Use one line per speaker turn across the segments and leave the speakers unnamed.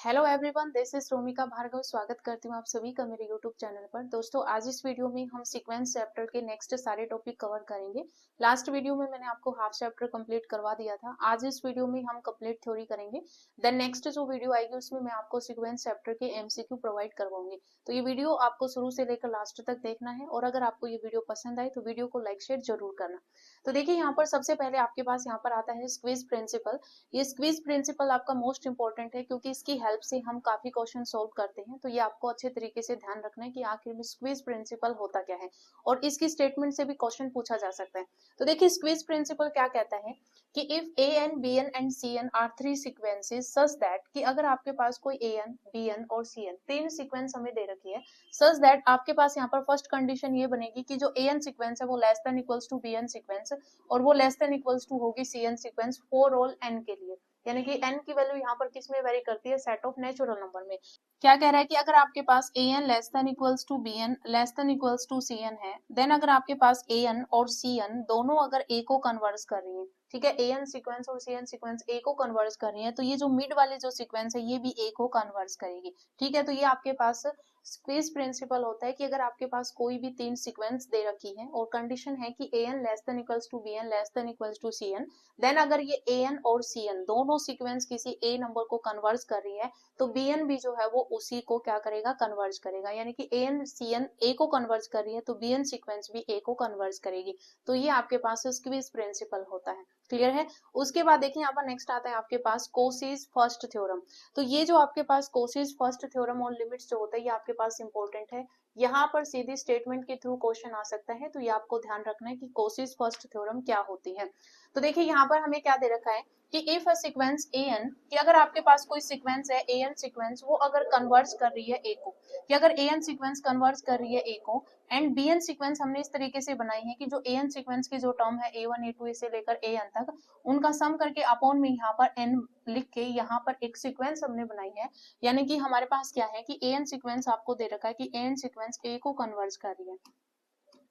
Hello everyone, this is Romika Bhargava. स्वागत करती हूँ आप सभी का मेरे यूट्यूब चैनल पर। दोस्तों, आज इस वीडियो में हम सीक्वेंस चैप्टर के नेक्स्ट सारे टॉपिक कवर करेंगे। लास्ट वीडियो में मैंने आपको हाफ चैप्टर कंप्लीट करवा दिया था। आज इस वीडियो में हम कंप्लीट थ्योरी करेंगे। देन नेक्स्ट जो वीडियो आएगी उसमें मैं आपको सीक्वेंस चैप्टर के एमसीक्यू प्रोवाइड करवाऊंगी। तो ये वीडियो आपको शुरू से लेकर लास्ट तक देखना है, और अगर आपको ये वीडियो पसंद आए तो वीडियो को लाइक शेयर जरूर करना। तो देखिए, यहाँ पर सबसे पहले आपके पास यहाँ पर आता है स्क्वीज प्रिंसिपल। ये स्क्वीज प्रिंसिपल आपका मोस्ट इंपॉर्टेंट है, क्योंकि इसकी हेल्प से हम काफी क्वेश्चन सॉल्व करते हैं। तो ये आपको अच्छे तरीके से ध्यान रखना है कि आखिर में स्क्वीज प्रिंसिपल होता क्या है, और इसकी स्टेटमेंट से भी क्वेश्चन पूछा जा सकता है। तो देखिए, स्क्वीज प्रिंसिपल क्या कहता है कि if a n b n and c n are three sequences such that, कि अगर आपके पास कोई ए एन बी एन और सी एन तीन सीक्वेंस हमें दे रखी है, सच दैट आपके पास यहाँ पर फर्स्ट कंडीशन ये बनेगी कि जो ए एन सीक्वेंस है वो less than equals to b n sequence, और वो लेस देन इक्वल्स टू होगी c n sequence for all n के लिए। यानी कि n की वैल्यू यहाँ पर किस में वेरी करती है? सेट ऑफ नेचुरल नंबर में। क्या कह रहा है कि अगर आपके पास a n less than equals to b n less than equals to c n है, देन अगर आपके पास a n और c n दोनों अगर a को कन्वर्स कर रही है, ठीक है, a n सीक्वेंस और c n सीक्वेंस a को कन्वर्स कर रही है, तो ये जो मिड वाले जो सीक्वेंस है ये भी a को कन्वर्स करेगी। ठीक है, तो ये आपके पास स्क्वीज प्रिंसिपल होता है कि अगर आपके पास कोई भी तीन सीक्वेंस दे रखी है और कंडीशन है कि a n less than equals to b n less than equals to c n, then अगर ये a n और c n दोनों सीक्वेंस किसी a नंबर को कन्वर्स कर रही है, तो बी एन भी जो है वो उसी को क्या करेगा? कन्वर्ज करेगा। यानी कि A N C N A को कन्वर्ज कर रही है तो बी एन सीक्वेंस भी ए को कन्वर्ज करेगी। तो ये आपके पास स्क्वीज प्रिंसिपल होता है। क्लियर है? उसके बाद देखिए, यहाँ पर नेक्स्ट आता है आपके पास कोसीज फर्स्ट थ्योरम। तो ये जो आपके पास कोसीज फर्स्ट थ्योरम और लिमिट्स जो होता है ये आपके पास इंपॉर्टेंट है। यहाँ पर सीधी स्टेटमेंट के थ्रू क्वेश्चन आ सकता है, तो ये आपको ध्यान रखना है कि कोसीज फर्स्ट थ्योरम क्या होती है। तो देखिए, यहाँ पर हमें क्या दे रखा है कि if a sequence a n, कि अगर आपके पास कोई सीक्वेंस है ए एन सीक्वेंस, वो अगर कन्वर्स कर रही है ए को, कि अगर ए एन सीक्वेंस कन्वर्स कर रही है ए को, एंड बी एन सीक्वेंस हमने इस तरीके से बनाई है कि जो ए एन सीक्वेंस की जो टर्म है ए वन ए टू से लेकर ए एन तक, उनका सम करके अपॉन में यहाँ पर एन लिख के यहाँ पर एक सीक्वेंस हमने बनाई है। यानी कि हमारे पास क्या है कि ए एन सीक्वेंस आपको दे रखा है कि ए एन सीक्वेंस ए को कन्वर्स कर रही है।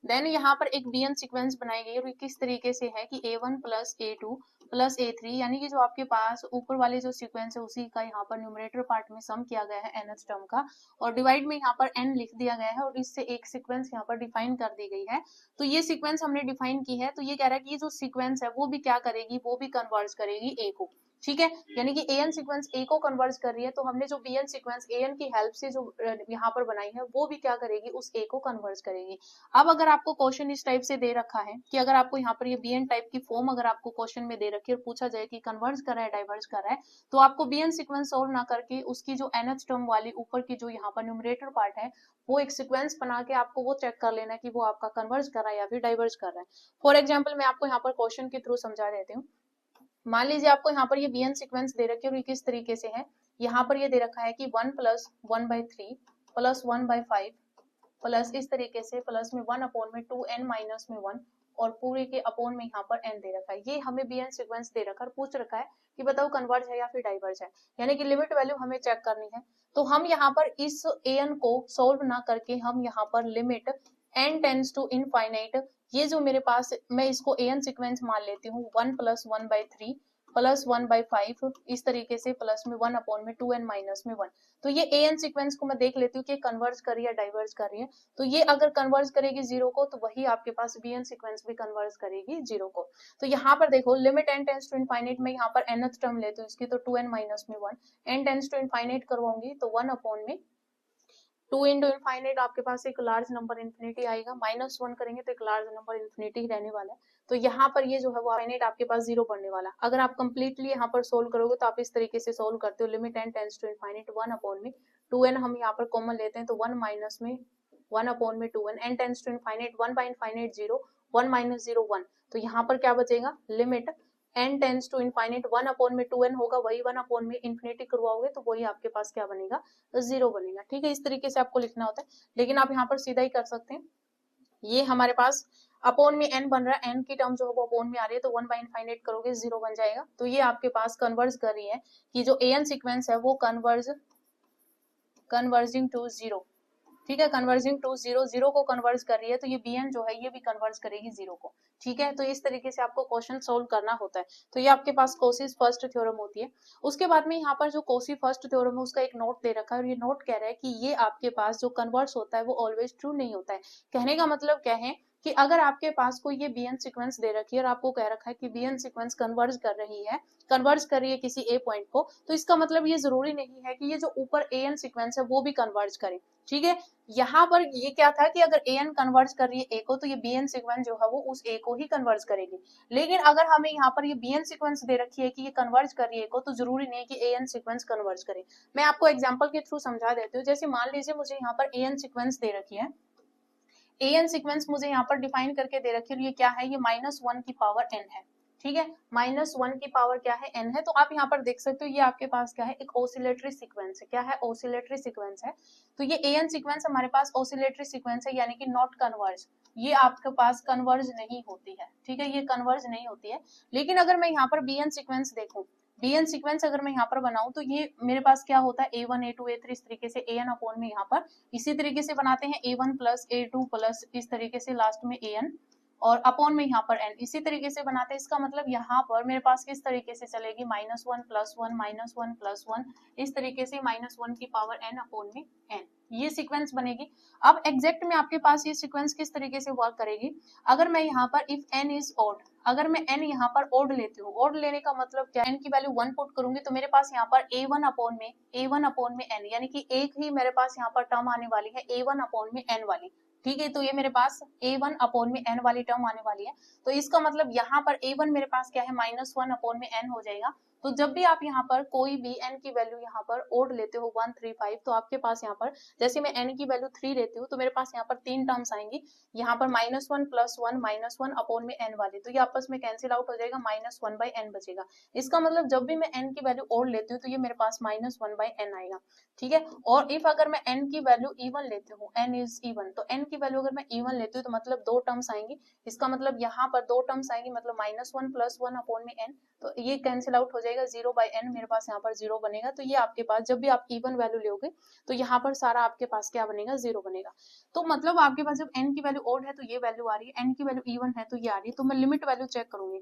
देन यहाँ पर एक bn सीक्वेंस बनाई गई, और किस तरीके से है कि a1 plus a2 plus a3, यानी कि जो आपके पास ऊपर वाले जो सीक्वेंस है उसी का यहाँ पर न्यूमरेटर पार्ट में सम किया गया है nth टर्म का, और डिवाइड में यहाँ पर n लिख दिया गया है, और इससे एक सीक्वेंस यहाँ पर डिफाइन कर दी गई है। तो ये सीक्वेंस हमने डिफाइन की है, तो ये कह रहा है कि ये जो सीक्वेंस है वो भी क्या करेगी? वो भी कन्वर्ज करेगी a को। ठीक है, यानी कि an सीक्वेंस a को कन्वर्ज कर रही है, तो हमने जो bn सीक्वेंस an की हेल्प से जो यहाँ पर बनाई है वो भी क्या करेगी? उस a को कन्वर्ज करेगी। अब अगर आपको क्वेश्चन इस टाइप से दे रखा है कि अगर आपको यहाँ पर ये bn टाइप की फॉर्म अगर आपको क्वेश्चन में दे रखी है और पूछा जाए कि कन्वर्ज कर रहा है डाइवर्ज कर रहा है, तो आपको bn सीक्वेंस सॉल्व ना करके उसकी जो nth टर्म वाली ऊपर की जो यहाँ पर न्यूमरेटर पार्ट है वो एक सीक्वेंस बना के आपको वो चेक कर लेना है कि वो आपका कन्वर्ज कर रहा है या फिर डाइवर्ज कर रहा है। फॉर एग्जाम्पल, मैं आपको यहाँ पर क्वेश्चन के थ्रू समझा देती हूँ। मान लीजिए आपको यहाँ पर ये bn सीक्वेंस दे रखी है, और ये किस तरीके से है? यहाँ पर ये दे रखा है कि 1 प्लस 1/3 प्लस 1/5 प्लस इस तरीके से प्लस में 1 अपॉन में 2n माइनस में 1, और पूरे के अपॉन में यहाँ पर n दे रखा है। ये हमें bn सीक्वेंस दे रखा है, पूछ रखा है कि बताओ कन्वर्ज है या फिर डाइवर्ज है, यानी कि लिमिट वैल्यू हमें चेक करनी है। तो हम यहाँ पर इस an को सॉल्व ना करके हम यहाँ पर limit n tends to infinite, ये जो मेरे पास, मैं इसको an सीक्वेंस मान लेती हूँ, 1 प्लस 1/3 प्लस 1/5 इस तरीके से प्लस में 1 अपॉन में 2n माइनस में 1। तो ये an सीक्वेंस को मैं देख लेती हूँ कि कन्वर्ज कर रही है डाइवर्ज कर रही है। तो ये अगर कन्वर्ज करेगी जीरो को, तो वही आपके पास bn सीक्वेंस भी कन्वर्ज करेगी जीरो को। तो यहाँ पर देखो, limit n tends to infinite में यहाँ पर nth टर्म लेती हूँ इसकी, तो 2n माइनस में 1, n टेंस टू इनफाइनाइट करवाऊंगी तो 1 अपॉन में 2 इंटू इनफाइनाइट, आपके पास एक लार्ज नंबर इन्फिनिटी आएगा, माइनस 1 करेंगे तो एक लार्ज नंबर इन्फिनिटी ही रहने वाला है। तो यहाँ पर ये जो है वो इनफाइनाइट आपके पास जीरो पड़ने वाला। अगर आप कंप्लीटली यहाँ पर सोल्व करोगे तो आप इस तरीके से सोल्व करते हो, limit n tends to infinite 1 upon में 2n, हम यहाँ पर कॉमन लेते हैं तो 1 माइनस में 1 अपॉन में 2n, n tends to infinite 1 by infinite 0, 1 minus 0 1। तो यहाँ पर क्या बचेगा? Limit n tends to infinite 1 upon में 2n होगा, वही 1 अपॉन में इन्फिनिटी करवाओगे तो वही आपके पास क्या बनेगा? जीरो बनेगा। ठीक है, इस तरीके से आपको लिखना होता है, लेकिन आप यहाँ पर सीधा ही कर सकते हैं। ये हमारे पास अपॉन में n बन रहा है, n की टर्म जो है वो अपॉन में आ रही है, तो 1 बाय इनफाइनाइट करोगे जीरो बन जाएगा। तो ये आपके पास कन्वर्ज कर रही है कि जो an सीक्वेंस है वो कन्वर्जिंग टू जीरो। ठीक है, कन्वर्जिंग टू जीरो, जीरो को कन्वर्ज कर रही है तो ये bn जो है ये भी कन्वर्ज करेगी जीरो को। ठीक है, तो इस तरीके से आपको क्वेश्चन सोल्व करना होता है। तो ये आपके पास कोशीज फर्स्ट थ्योरम होती है। उसके बाद में यहाँ पर जो कोशी फर्स्ट थ्योरम है उसका एक नोट दे रखा है, और ये नोट कह रहा है कि ये आपके पास जो कन्वर्स होता है वो ऑलवेज ट्रू नहीं होता है। कहने का मतलब क्या है कि अगर आपके पास कोई ये bn सीक्वेंस दे रखी है और आपको कह रखा है कि bn सीक्वेंस कन्वर्ज कर रही है किसी a पॉइंट को, तो इसका मतलब ये जरूरी नहीं है कि ये जो ऊपर an सीक्वेंस है वो भी कन्वर्ज करे। ठीक है, यहाँ पर ये क्या था कि अगर an कन्वर्ज कर रही है a को तो ये bn सीक्वेंस जो है वो उस a को ही कन्वर्ज करेगी। लेकिन अगर हमें यहाँ पर ये bn सीक्वेंस दे रखी है कि ये कन्वर्ज कर रही है a को, तो जरूरी नहीं है कि an सीक्वेंस कन्वर्ज करे। मैं आपको एग्जांपल के थ्रू समझा देती हूँ। जैसे मान लीजिए मुझे यहाँ पर an सीक्वेंस दे रखी है, an सीक्वेंस मुझे यहाँ पर डिफाइन करके दे रखी है, ये क्या है, ये -1 की पावर n है। ठीक है, -1 की पावर क्या है, n है। तो आप यहाँ पर देख सकते हो ये आपके पास क्या है, एक ऑसिलेटरी सीक्वेंस है। क्या है, ऑसिलेटरी सीक्वेंस है। तो ये an सीक्वेंस हमारे पास ऑसिलेटरी सीक्वेंस है, यानी कि नॉट कन्वर्ज, ये आपके पास कन्वर्ज नहीं होती है। ठीक है, ये कन्वर्ज नहीं होती है। लेकिन अगर मैं यहाँ पर bn सीक्वेंस देखूं, bn सीक्वेंस अगर मैं यहाँ पर बनाऊं तो ये मेरे पास क्या होता है, a1 a2 a3 इस तरीके से an अपॉन में यहाँ पर इसी तरीके से बनाते हैं a1 प्लस a2 प्लस इस तरीके से लास्ट में an और अपॉन में यहाँ पर n इसी तरीके से बनाते हैं। इसका मतलब यहाँ पर मेरे पास किस तरीके से चलेगी, -1 + 1 -1 + 1 इस तरीके से -1 की पावर n अपॉन में n, ये सीक्वेंस बनेगी। अब एग्जैक्ट में आपके पास ये सीक्वेंस किस तरीके से वर्क करेगी, अगर मैं यहाँ पर इफ n इज ऑड, अगर मैं n यहाँ पर ओड लेती हूँ, ओड लेने का मतलब क्या, n की वैल्यू 1 पुट करूंगी तो मेरे पास यहाँ पर a1 अपॉन में n, यानी कि एक ही मेरे पास यहाँ पर टर्म आने वाली है a1 अपॉन में n वाली। ठीक है, तो ये मेरे पास a1 अपॉन में n वाली टर्म आने वाली है। तो इसका मतलब यहाँ पर a1 मेरे पास क्या है, -1 अपॉन में n हो जाएगा। तो जब भी आप यहाँ पर कोई भी n की वैल्यू यहाँ पर ओड लेते हो 1 3 5, तो आपके पास यहाँ पर जैसे मैं n की वैल्यू 3 लेती हूँ तो मेरे पास यहाँ पर 3 टर्म्स आएंगी, यहाँ पर -1 + 1 -1 अपॉन में n वाली, तो ये आपस में कैंसिल आउट हो जाएगा, -1/n बचेगा। इसका मतलब जब भी मैं n की वैल्यू ओड लेती हूँ तो ये मेरे पास -1/n आएगा। ठीक है, और इफ अगर मैं n की वैल्यू इवन लेती हूँ, n इज इवन, तो n की वैल्यू अगर मैं इवन लेती हूँ तो मतलब 2 टर्म्स आएंगी। इसका मतलब यहाँ पर 2 टर्म्स आएंगी, मतलब -1 + 1 अपॉन में n, तो ये कैंसिल आउट हो जाएगा, 0/n मेरे पास यहाँ पर 0 बनेगा। तो ये आपके पास जब भी आप इवन वैल्यू लोगे तो यहाँ पर सारा आपके पास क्या बनेगा, 0 बनेगा। तो मतलब आपके पास जब n की वैल्यू ओड है तो ये वैल्यू आ रही है, n की वैल्यू इवन है तो ये आ रही है। तो मैं लिमिट वैल्यू चेक करूंगी,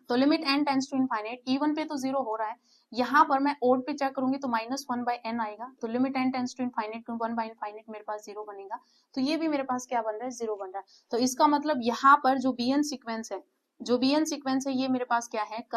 तो limit n tends to infinite, even पे तो 0 हो रहा है, यहाँ पर मैं ओड पे चेक करूंगी तो -1/n आएगा। तो limit n tends to infinite to 1/इनफाइनाइट मेरे पास 0 बनेगा। तो ये भी मेरे पास क्या बन रहा है, 0 बन रहा है। तो इसका मतलब यहाँ पर जो bn सीक्वेंस है, ये मेरे पास क्या है,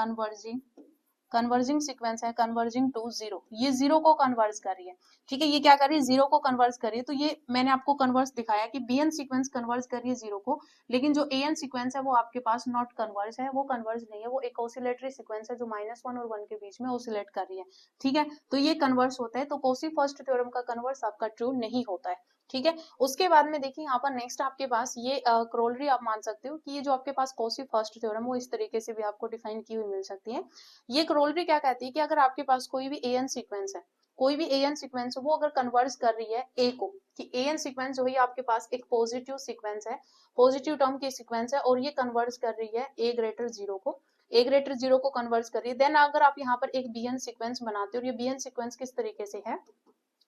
कन्वर्जिंग सीक्वेंस है, कन्वर्जिंग टू 0, ये 0 को कन्वर्ज कर रही है। ठीक है, ये क्या कर रही है, 0 को कन्वर्ज कर रही है। तो ये मैंने आपको कन्वर्स दिखाया कि bn सीक्वेंस कन्वर्ज कर रही है 0 को, लेकिन जो an सीक्वेंस है वो आपके पास नॉट कन्वर्ज है, वो कन्वर्ज नहीं है, वो एक ऑसिलेटरी सीक्वेंस है जो -1 और 1 के बीच में ऑसिलेट कर रही है। ठीक है, तो ये कन्वर्स होता है। तो कोशी फर्स्ट थ्योरम का कन्वर्स आपका ट्रू नहीं होता है। ठीक है, उसके बाद में देखिए यहाँ पर नेक्स्ट आपके पास ये क्रोलरी आप मान सकते हो कि ये जो आपके पास कोशी फर्स्ट थ्योरम वो इस तरीके से भी आपको डिफाइन की हुई मिल सकती है। ये क्रोलरी क्या कहती है कि अगर आपके पास कोई भी an सीक्वेंस है, कोई भी an सीक्वेंस वो अगर कन्वर्ज कर रही है a को, कि an सीक्वेंस जो है आपके पास एक पॉजिटिव सीक्वेंस है, पॉजिटिव टर्म की सीक्वेंस है, और ये कन्वर्ज कर रही है a 0 को, a 0 को कन्वर्ज कर रही है। देन अगर आप यहाँ पर एक bn सीक्वेंस बनाते हो, और ये bn सीक्वेंस किस तरीके से है,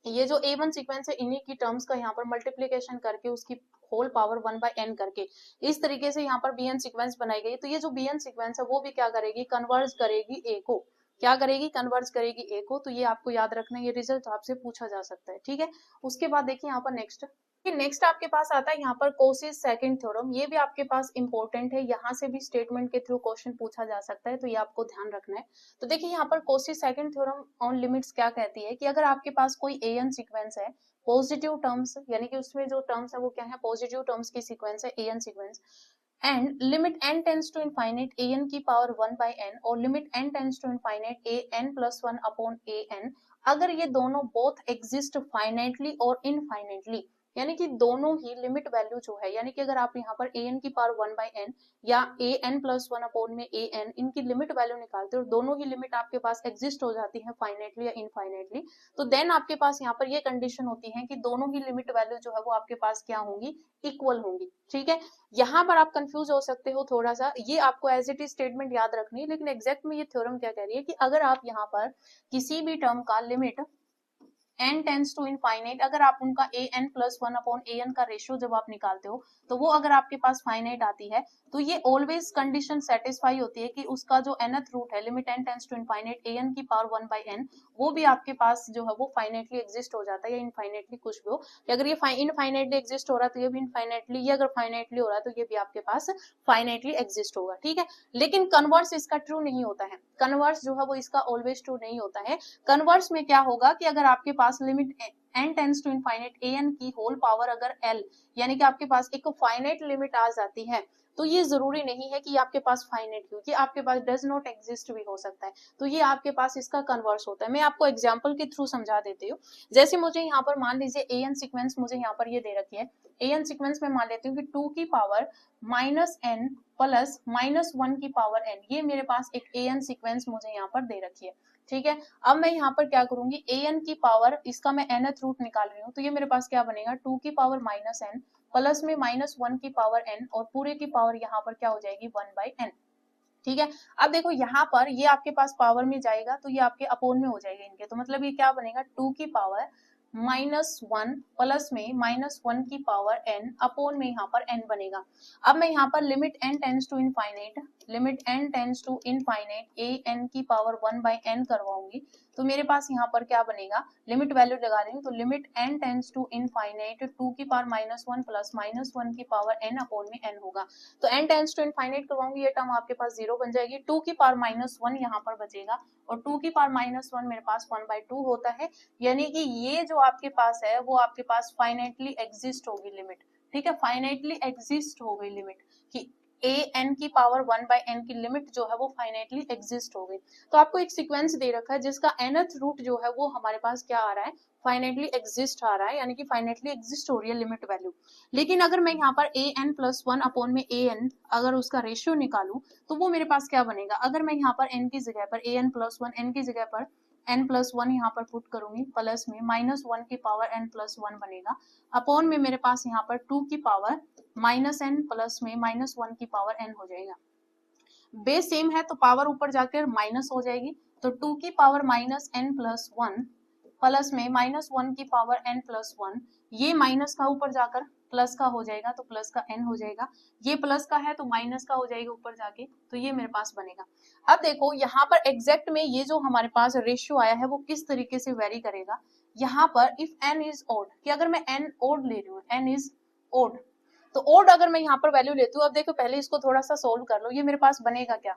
ये जो a1 सीक्वेंस है इन्हीं की टर्म्स का यहाँ पर मल्टीप्लीकेशन करके उसकी होल पावर 1/n करके इस तरीके से यहाँ पर bn सीक्वेंस बनाई गई। तो ये जो bn सीक्वेंस है वो भी क्या करेगी, कन्वर्ज करेगी a को, क्या करेगी, कन्वर्ज करेगी a को। तो ये आपको याद रखना, ये रिजल्ट आपसे पूछा जा सकता है। ठीक है, उसके बाद देखिए यहाँ पर नेक्स्ट आपके पास आता है यहाँ पर कोशीज सेकंड थ्योरम। ये भी आपके पास इंपॉर्टेंट है, यहाँ से भी स्टेटमेंट के थ्रू क्वेश्चन पूछा जा सकता है, तो ये आपको ध्यान रखना है। तो देखिए यहाँ पर Cauchy's second theorem on limits क्या कहती है कि अगर आपके पास कोई an सीक्वेंस है, पॉजिटिव टर्म्स, यानी कि उसमें जो टर्म्स है वो क्या है, पॉजिटिव टर्म्स की सीक्वेंस है an sequence, and limit n tends to infinite an की पावर 1/n और limit n tends to infinite an + 1 upon an, अगर ये दोनों बोथ एग्जिस्ट फाइनाइटली और इनफाइनाइटली, यानी कि दोनों ही लिमिट वैल्यू जो है, यानी कि अगर आप यहाँ पर an की पावर 1/n या an + 1 अपॉन में an इनकी लिमिट वैल्यू निकालते हो और दोनों ही लिमिट आपके पास एग्जिस्ट हो जाती है फाइनाइटली या इनफाइनाइटली, तो देन आपके पास यहाँ पर ये कंडीशन होती है कि दोनों ही लिमिट वैल्यू जो है वो आपके पास क्या होंगी, इक्वल होंगी। ठीक है, यहाँ पर आप कंफ्यूज हो सकते हो थोड़ा सा, ये आपको एज इट इज स्टेटमेंट याद रखनी है, लेकिन एग्जैक्ट में ये थ्योरम क्या कह रही है कि अगर आप यहाँ पर किसी भी टर्म का limit n tends to infinite, अगर आप उनका an प्लस 1 अपॉन an का रेशियो जब आप निकालते हो तो वो अगर आपके पास फाइनाइट आती है तो ये ऑलवेज कंडीशन सेटिस्फाई होती है कि उसका जो nth रूट है limit n tends to infinite an की पावर 1 बाई n, वो भी आपके पास जो है वो फाइनाइटली एग्जिस्ट हो जाता है या इनफाइनाइटली कुछ भी हो, कि अगर ये इनफाइनाइटली एग्जिस्ट हो रहा है तो ये भी इनफाइनाइटली, ये अगर फाइनाइटली हो रहा है तो ये भी आपके पास फाइनाइटली एग्जिस्ट होगा, ठीक है। लेकिन कन्वर्स इसका ट्रू नहीं होता है, कन्वर्स जो है वो इसका ऑलवेज ट्रू नहीं होता है। कन्वर्स में क्या होगा कि अगर आपके पास limit n tends to infinite an की होल पावर अगर l, यानी कि आपके पास एक फाइनाइट लिमिट आ जाती है, तो ये जरूरी नहीं है कि आपके पास फाइनाइट हो, ये आपके पास डज नॉट एग्जिस्ट भी हो सकता है, तो ये आपके पास इसका कन्वर्स होता है। मैं आपको एग्जांपल के थ्रू समझा देती हूँ। जैसे मुझे यहाँ पर मान लीजिए an सीक्वेंस मुझे यहाँ पर ये दे रखी है, an सीक्वेंस में मान लेती हूँ कि 2 की power minus n plus minus 1 की पावर n, ये मेरे पास एक an सीक्वेंस मुझे यहाँ पर दे रखी है, ठीक है। अब मैं यहाँ पर क्या करूंगी, an की पावर, इसका मैं nth रूट निकाल रही हूँ, तो ये मेरे पास क्या बनेगा 2 की पावर माइनस n प्लस में माइनस 1 की पावर n और पूरे की पावर यहाँ पर क्या हो जाएगी 1 बाई n, ठीक है। अब देखो यहाँ पर ये आपके पास पावर में जाएगा तो ये आपके अपोन में हो जाएगा इनके, तो मतलब ये क्या बनेगा 2 की पावर माइनस 1 प्लस में माइनस 1 की पावर n अपोन में यहाँ पर n बनेगा। अब मैं यहाँ पर limit n tends to infinite, limit n tends to infinite a n की पावर 1 बाई n करवाऊंगी, तो मेरे पास यहाँ पर क्या बनेगा, लिमिट वैल्यू लगा रही हूँ, तो limit n tends to infinite 2 की पावर माइनस 1 प्लस माइनस 1 की पावर n अपोन में n होगा, तो n टेंस टू इनफाइनाइट करवाऊंगी, ये टर्म आपके पास 0 बन जाएगी, 2 की पावर माइनस 1 यहाँ पर बचेगा और 2 की पावर माइनस 1 मेरे पास 1 बाई 2 होता है, यानी कि ये जो आपके पास है वो आपके पास फाइनाइटली एग्जिस्ट होगी लिमिट, ठीक है, फाइनाइटली एग्जिस्ट हो गई लिमिट कि a n की पावर 1 बाई n की लिमिट जो है वो फाइनाइटली एग्जिस्ट हो गई। तो आपको एक सीक्वेंस दे रखा है जिसका nth रूट जो है वो हमारे पास क्या आ रहा है, फाइनाइटली एग्जिस्ट आ रहा है, यानी कि फाइनाइटली एग्जिस्ट हो रही है लिमिट वैल्यू। लेकिन अगर मैं यहाँ पर a n प्लस 1 अपॉन में a n अगर उसका रेशियो निकालूं तो वो मेरे पास क्या बनेगा, अगर मैं यहाँ पर n की जगह पर a n प्लस 1 n की जगह पर n प्लस 1 यहाँ पर पुट करूंगी, प्लस में माइनस 1 की पावर n प्लस 1 बनेगा, अपॉन में मेरे पास यहाँ पर 2 की पावर माइनस n प्लस में माइनस 1 की पावर n हो जाएगा। बेस सेम है तो पावर ऊपर जाकर माइनस हो जाएगी, तो 2 की power minus n plus 1 plus में माइनस 1 की पावर n प्लस 1, ये माइनस का ऊपर जाकर प्लस का हो जाएगा तो प्लस का n हो जाएगा, ये प्लस का है तो माइनस का हो जाएगा ऊपर जाके, तो ये मेरे पास बनेगा। अब देखो यहाँ पर एग्जैक्ट में ये जो हमारे पास रेशियो आया है वो किस तरीके से वेरी करेगा, यहाँ पर इफ n इज ओड, कि अगर मैं n ओड ले रही हूँ, n इज ओड, तो ओड अगर मैं यहाँ पर वैल्यू लेती हूँ, अब देखो पहले इसको थोड़ा सा सोल्व कर लो, ये मेरे पास बनेगा क्या,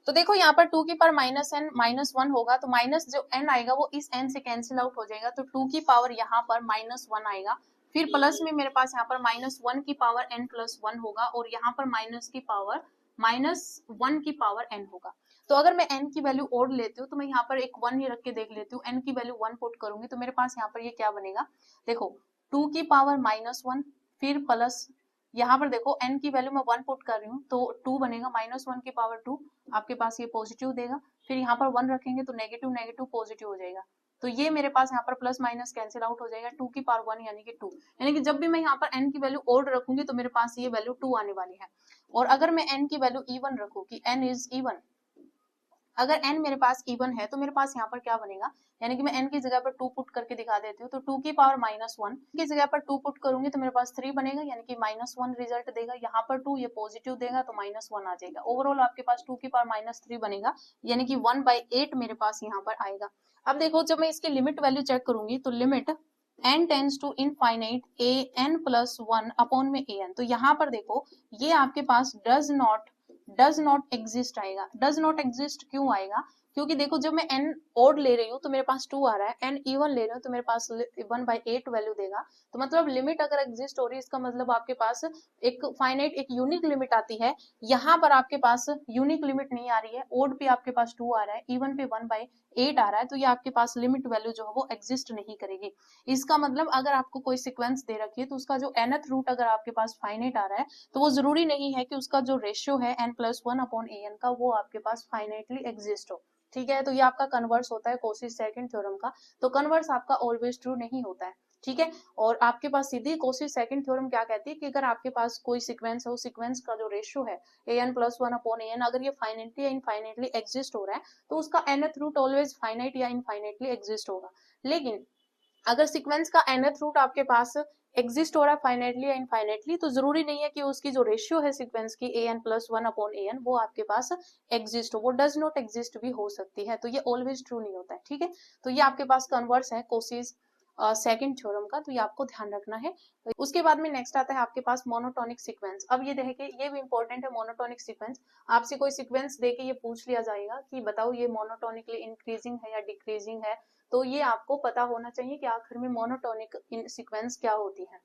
तो देखो यहाँ पर 2 की पावर माइनस n माइनस 1 होगा, तो माइनस जो n आएगा वो इस n से कैंसिल आउट हो जाएगा, तो 2 की पावर यहाँ पर माइनस 1 आएगा, फिर प्लस में मेरे पास यहाँ पर माइनस 1 की पावर n प्लस 1 होगा और यहाँ पर माइनस की पावर माइनस 1 की पावर n होगा। तो अगर मैं n की वैल्यू ओड लेती हूँ तो मैं यहाँ पर एक 1 ही रख के देख लेती हूँ, n की वैल्यू 1 पुट करूंगी तो मेरे पास यहाँ पर ये क्या बनेगा, देखो 2 की पावर माइनस 1 फिर प्लस, यहाँ पर देखो n की वैल्यू मैं 1 पुट कर रही हूँ तो 2 बनेगा, माइनस 1 की पावर 2 आपके पास ये पॉजिटिव देगा, फिर यहाँ पर 1 रखेंगे तो नेगेटिव नेगेटिव पॉजिटिव हो जाएगा, तो ये मेरे पास यहाँ पर प्लस माइनस कैंसिल आउट हो जाएगा, 2 की पावर 1 यानी कि 2, यानी कि जब भी मैं यहाँ पर n की वैल्यू ओड रखूंगी तो मेरे पास ये वैल्यू 2 आने वाली है। और अगर मैं n की वैल्यू इवन रखूँ कि n इज इवन, अगर n मेरे पास इवन है तो मेरे पास यहाँ पर क्या बनेगा, यानी कि मैं n की जगह पर 2 पुट करके दिखा देती हूँ, तो 2 की पावर माइनस 1 की जगह पर 2 पुट करूंगी तो मेरे पास 3 बनेगा, यानी कि माइनस 1 रिजल्ट देगा, यहाँ पर 2 ये पॉजिटिव देगा तो माइनस 1 आ जाएगा, ओवरऑल आपके पास 2 की पावर माइनस 3 बनेगा, यानी कि 1 बाई 8 मेरे पास यहाँ पर आएगा। अब देखो जब मैं इसकी लिमिट वैल्यू चेक करूंगी तो limit n tends to infinite a n plus 1 upon में a n, तो यहाँ पर देखो ये आपके पास डज नॉट एग्जिस्ट आएगा। डज नॉट एग्जिस्ट क्यों आएगा, क्योंकि देखो जब मैं n ओड ले रही हूँ तो मेरे पास 2 आ रहा है, n इवन ले रही हूँ तो मेरे पास 1 बाई 8 वैल्यू देगा, तो मतलब लिमिट अगर एग्जिस्ट हो रही है इसका मतलब आपके पास एक फाइनाइट एक यूनिक लिमिट आती है, यहाँ पर आपके पास यूनिक लिमिट नहीं आ रही है, ओड पे आपके पास 2 आ रहा है, इवन पे 1 बाई 8 आ रहा है, तो ये आपके पास लिमिट वैल्यू जो है वो एग्जिस्ट नहीं करेगी। इसका मतलब अगर आपको कोई सिक्वेंस दे रखी है तो उसका जो nth रूट अगर आपके पास फाइनाइट आ रहा है तो वो जरूरी नहीं है कि उसका जो रेशियो है n plus 1 upon a n का वो आपके पास फाइनाइटली एग्जिस्ट हो, ठीक है। तो ये आपका कन्वर्स होता है कोशी सेकंड थ्योरम का, तो कन्वर्स आपका ऑलवेज ट्रू नहीं होता है, ठीक है। और आपके पास सीधी कॉची सेकंड थ्योरम क्या कहती है कि अगर आपके पास कोई सीक्वेंस है, उस सीक्वेंस का जो रेशियो है an+1/an, अगर ये फाइनाइटली या इनफाइनाइटली एग्जिस्ट हो रहा है तो उसका nth रूट ऑलवेज फाइनाइट या इनफाइनाइटली एग्जिस्ट होगा। लेकिन अगर सीक्वेंस का nth रूट आपके पास एग्जिस्ट हो रहा है फाइनाइटली या इनफाइनाइटली, तो जरूरी नहीं है कि उसकी जो रेशियो है सीक्वेंस की an+1/an वो आपके पास एग्जिस्ट हो, वो डज नॉट एग्जिस्ट भी हो सकती है, तो ये ऑलवेज ट्रू नहीं होता है। ठीक है, तो ये आपके पास कन्वर्स है कोशीज सेकंड थ्योरम का, तो ये आपको ध्यान रखना है। उसके बाद में नेक्स्ट आता है आपके पास मोनोटोनिक सीक्वेंस। अब ये देखिए, ये भी इंपॉर्टेंट है मोनोटोनिक सीक्वेंस। आपसे कोई सीक्वेंस देके ये पूछ लिया जाएगा कि बताओ ये मोनोटोनिकली इंक्रीजिंग है या डिक्रीजिंग है, तो ये आपको पता होना चाहिए कि आखिर में मोनोटोनिक सीक्वेंस क्या होती है।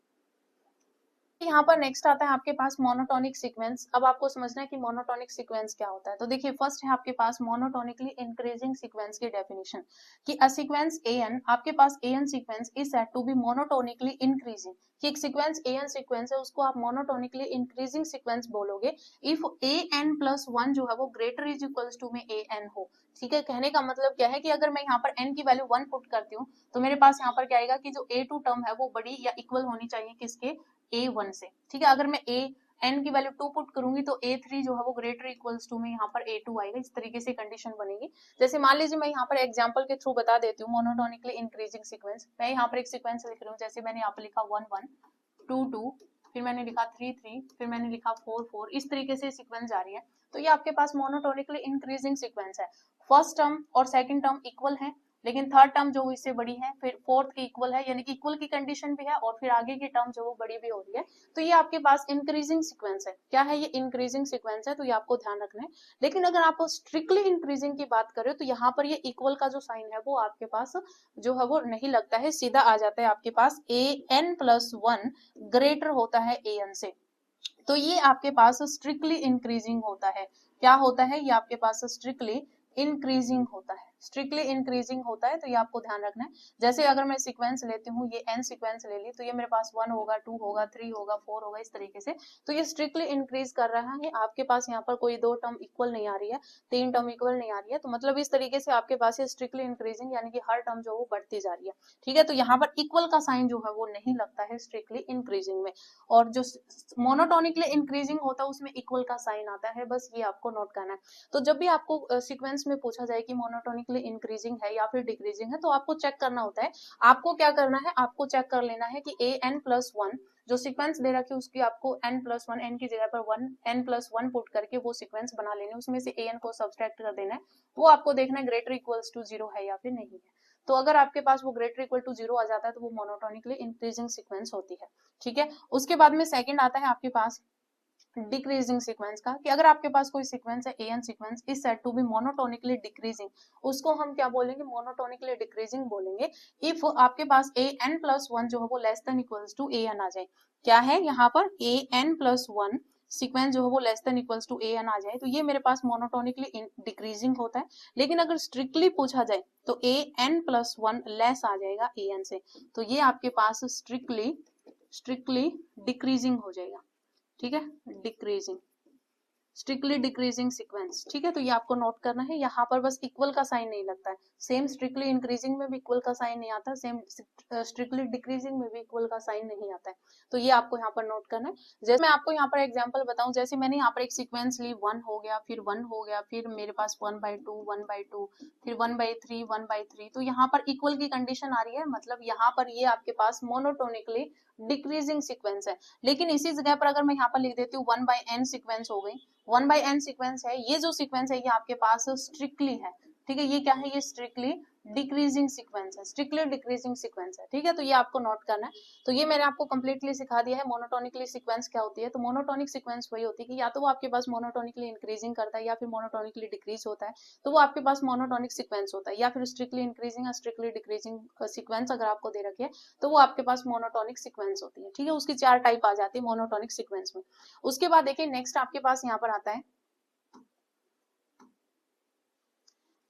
यहाँ पर नेक्स्ट आता है आपके पास मोनोटोनिक सीक्वेंस। अब आपको समझना है कि मोनोटोनिक सीक्वेंस क्या होता है। तो देखिए, फर्स्ट है आपके पास मोनोटोनिकली इंक्रीजिंग सीक्वेंस की डेफिनेशन कि अ सीक्वेंस an, आपके पास an sequence is said to be monotonically increasing, कि एक सीक्वेंस an सीक्वेंस है उसको आप मोनोटोनिकली इंक्रीजिंग सीक्वेंस बोलोगे इफ an+1 जो है वो ग्रेटर इज इक्वल्स टू में an हो। ठीक है, कहने का मतलब क्या है कि अगर मैं यहाँ पर n की वैल्यू 1 पुट करती हूँ तो मेरे पास यहाँ पर क्या आएगा कि जो a2 टर्म है वो बड़ी या इक्वल होनी चाहिए किसके, a1 से। ठीक है, अगर मैं n की वैल्यू 2 पुट करूंगी तो a3 जो है वो ग्रेटर इक्वल्स टू में यहाँ पर a2 आएगा। इस तरीके से कंडीशन बनेगी। जैसे मान लीजिए मैं यहाँ पर एग्जांपल के थ्रू बता देती हूँ मोनोटोनिकली इंक्रीजिंग सीक्वेंस। मैं यहाँ पर एक सीक्वेंस लिख रही हूँ, जैसे मैंने यहाँ पर लिखा 1 1 2 2, फिर मैंने लिखा 3 3, फिर मैंने लिखा 4 4, इस तरीके से सीक्वेंस जा रही है। तो ये आपके पास मोनोटोनिकली इंक्रीजिंग सीक्वेंस है। फर्स्ट टर्म और सेकंड टर्म इक्वल है, लेकिन थर्ड टर्म जो इससे बड़ी है, फिर फोर्थ की इक्वल है, यानी कि इक्वल की कंडीशन भी है, और फिर आगे की टर्म जो वो बड़ी भी हो रही है। तो ये आपके पास इंक्रीजिंग सीक्वेंस है। क्या है ये? इंक्रीजिंग सीक्वेंस है, तो ये आपको ध्यान रखना है। लेकिन अगर आप स्ट्रिक्टली इंक्रीजिंग की बात करें तो यहाँ पर ये इक्वल का जो साइन है वो आपके पास जो है वो नहीं लगता है, सीधा आ जाता है आपके पास an+1 ग्रेटर होता है an से। तो ये आपके पास स्ट्रिक्टली इंक्रीजिंग होता है। क्या होता है? ये आपके पास स्ट्रिक्टली इंक्रीजिंग होता है, स्ट्रिक्टली इंक्रीजिंग होता है। तो ये आपको ध्यान रखना है। जैसे अगर मैं सीक्वेंस लेती हूँ, ये n सीक्वेंस ले ली, तो ये मेरे पास 1 होगा, 2 होगा, 3 होगा, 4 होगा, इस तरीके से। तो ये स्ट्रिक्टली इंक्रीज कर रहा है। आपके पास यहाँ पर कोई 2 टर्म इक्वल नहीं आ रही है, 3 टर्म इक्वल नहीं आ रही है, तो मतलब इस तरीके से आपके पास ये स्ट्रिक्टली इंक्रीजिंग, यानी कि हर टर्म जो वो बढ़ती जा रही है। ठीक है, तो यहाँ पर इक्वल का साइन जो है वो नहीं लगता है स्ट्रिक्टली इंक्रीजिंग में, और जो मोनोटोनिकली इंक्रीजिंग होता है उसमें इक्वल का साइन आता है। बस ये आपको नोट करना है। तो जब भी आपको सीक्वेंस में पूछा जाए कि मोनोटोनिकली इंक्रीजिंग है या फिर डिक्रीजिंग है, तो आपको चेक करना होता है। आपको क्या करना है? आपको चेक कर लेना है कि an+1 जो सीक्वेंस दे रखी है उसकी आपको n+1, n की जगह पर n+1 पुट करके वो सीक्वेंस बना लेने, उसमें से an को सब्सट्रैक्ट कर देना है। वो आपको देखना है ग्रेटर इक्वल्स टू 0 है या फिर नहीं है। तो अगर आपके पास वो ग्रेटर इक्वल टू 0 आ जाता है तो वो मोनोटोनिकली इंक्रीजिंग सीक्वेंस होती है। ठीक है, उसके बाद में सेकंड आता है आपके पास डिक्रीजिंग सीक्वेंस का, कि अगर आपके पास कोई सीक्वेंस है an sequence is said to be monotonically decreasing, उसको हम क्या बोलेंगे? मोनोटोनिकली डिक्रीजिंग बोलेंगे इफ आपके पास an+1 जो है वो less than equals to an आ जाए। क्या है यहाँ पर? an+1 सीक्वेंस जो है वो less than equals to an आ जाए, तो ये मेरे पास मोनोटोनिकली डिक्रीजिंग होता है। लेकिन अगर स्ट्रिक्टली पूछा जाए तो an+1 लेस आ जाएगा an से, तो ये आपके पास स्ट्रिक्टली डिक्रीजिंग हो जाएगा। ठीक है, डिक्रीजिंग, स्ट्रिक्टली डिक्रीजिंग सीक्वेंस। ठीक है, तो ये आपको नोट करना है। यहाँ पर बस इक्वल का साइन नहीं लगता है। सेम स्ट्रिक्टली इंक्रीजिंग में भी इक्वल का साइन नहीं आता, सेम स्ट्रिक्टली डिक्रीजिंग में भी इक्वल का साइन नहीं आता है। तो ये आपको यहाँ पर नोट करना है। जैसे मैं आपको यहाँ पर एग्जांपल बताऊं, जैसे मैंने यहाँ पर एक सीक्वेंस ली, 1 हो गया, फिर 1 हो गया, फिर मेरे पास 1/2 1/2, फिर 1/3 1/3, तो यहाँ पर इक्वल की कंडीशन आ रही है, मतलब यहाँ पर ये आपके पास मोनोटोनिकली डिक्रीजिंग सीक्वेंस है। लेकिन इसी जगह पर अगर मैं यहाँ पर लिख देती हूँ 1/n सीक्वेंस हो गई, 1/n सीक्वेंस है, ये जो सीक्वेंस है ये आपके पास स्ट्रिक्टली है। ठीक है, ये क्या है? ये स्ट्रिक्टली डिक्रीजिंग सीक्वेंस है, स्ट्रिक्टली डिक्रीजिंग सीक्वेंस है। ठीक है, तो ये आपको नोट करना है। तो ये मैंने आपको कंप्लीटली सिखा दिया है मोनोटोनिकली सीक्वेंस क्या होती है। तो मोनोटोनिक सीक्वेंस वही होती है कि या तो वो आपके पास मोनोटोनिकली इंक्रीजिंग करता है या फिर मोनोटोनिकली डिक्रीज होता है, तो वो आपके पास मोनोटोनिक सीक्वेंस होता है। या फिर स्ट्रिक्टली इंक्रीजिंग या स्ट्रिक्टली डिक्रीजिंग सीक्वेंस अगर आपको दे रखी है तो वो आपके पास मोनोटोनिक सीक्वेंस होती है। ठीक है, उसकी 4 टाइप आ जाती है मोनोटोनिक सीक्वेंस में। उसके बाद देखिए नेक्स्ट आपके पास यहाँ पर आता है,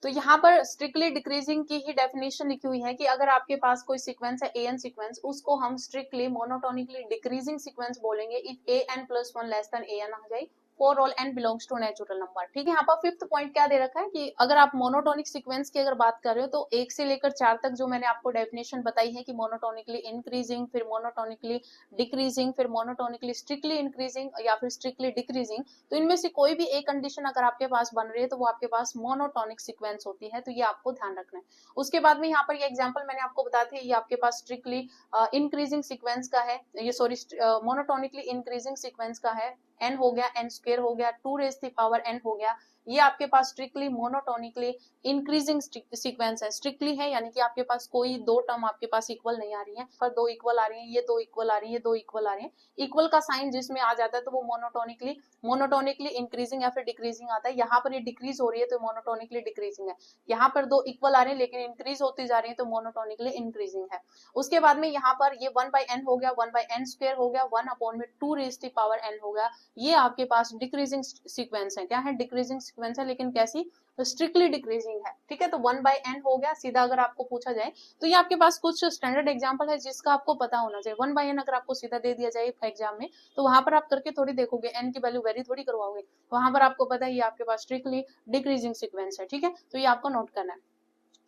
तो यहाँ पर स्ट्रिक्टली डिक्रीजिंग की ही डेफिनेशन लिखी हुई है कि अगर आपके पास कोई सीक्वेंस है an सीक्वेंस, उसको हम स्ट्रिक्टली मोनोटोनिकली डिक्रीजिंग सीक्वेंस बोलेंगे if an+1 less than an आ जाए, for all n belongs to natural number. ठीक है, यहाँ पर फिफ्थ पॉइंट क्या दे रखा है कि अगर आप मोनोटोनिक सीक्वेंस की अगर बात कर रहे हो तो 1 से लेकर 4 तक जो मैंने आपको डेफिनेशन बताई है कि मोनोटोनिकली इंक्रीजिंग, फिर मोनोटोनिकली डिक्रीजिंग, फिर मोनोटोनिकली स्ट्रिक्टली इंक्रीजिंग या फिर स्ट्रिक्टली डिक्रीजिंग, तो इनमें से कोई भी एक कंडीशन अगर आपके पास बन रही है तो वो आपके पास मोनोटोनिक सीक्वेंस होती है, तो ये आपको ध्यान रखना है। उसके बाद में यहाँ पर ये एग्जांपल मैंने आपको बताया था, ये आपके पास स्ट्रिक्टली इंक्रीजिंग सीक्वेंस का है, ये सॉरी मोनोटोनिकली इंक्रीजिंग सीक्वेंस का है, n हो गया, n स्क्वायर हो गया, 2 रेज़ टू पावर n हो गया, ये आपके पास स्ट्रिक्टली मोनोटोनिकली इंक्रीजिंग सीक्वेंस है। स्ट्रिक्टली है यानी कि आपके पास कोई दो टर्म आपके पास इक्वल नहीं आ रही है, पर दो इक्वल आ रही है, ये दो इक्वल आ रही है, दो इक्वल आ रही है, इक्वल का साइन जिसमें आ जाता है तो वो मोनोटोनिकली इंक्रीजिंग या फिर डिक्रीजिंग आता है। यहाँ पर ये डिक्रीज हो रही है तो मोनोटोनिकली डिक्रीजिंग है, यहाँ पर दो इक्वल आ रहे हैं लेकिन इंक्रीज होती जा रही है तो मोनोटोनिकली इंक्रीजिंग है। उसके बाद में यहाँ पर ये 1/n हो गया, 1/n स्क्वायर हो गया, 1/2 रेज़ टू पावर n हो गया, ये आपके पास डिक्रीजिंग सीक्वेंस है। क्या है? डिक्रीजिंग सीक्वेंस है, लेकिन कैसी? तो स्ट्रिक्टली डिक्रीजिंग है। ठीक है, तो 1/n हो गया सीधा। अगर आपको पूछा जाए तो ये आपके पास कुछ स्टैंडर्ड एग्जांपल है जिसका आपको पता होना चाहिए। 1/n अगर आपको सीधा दे दिया जाए एग्जाम में तो वहां पर आप करके थोड़ी देखोगे, n की वैल्यू वेरी थोड़ी करवाओगे, वहां पर आपको पता है ये आपके पास स्ट्रिक्टली डिक्रीजिंग सीक्वेंस है। ठीक है, तो ये आपको नोट करना है।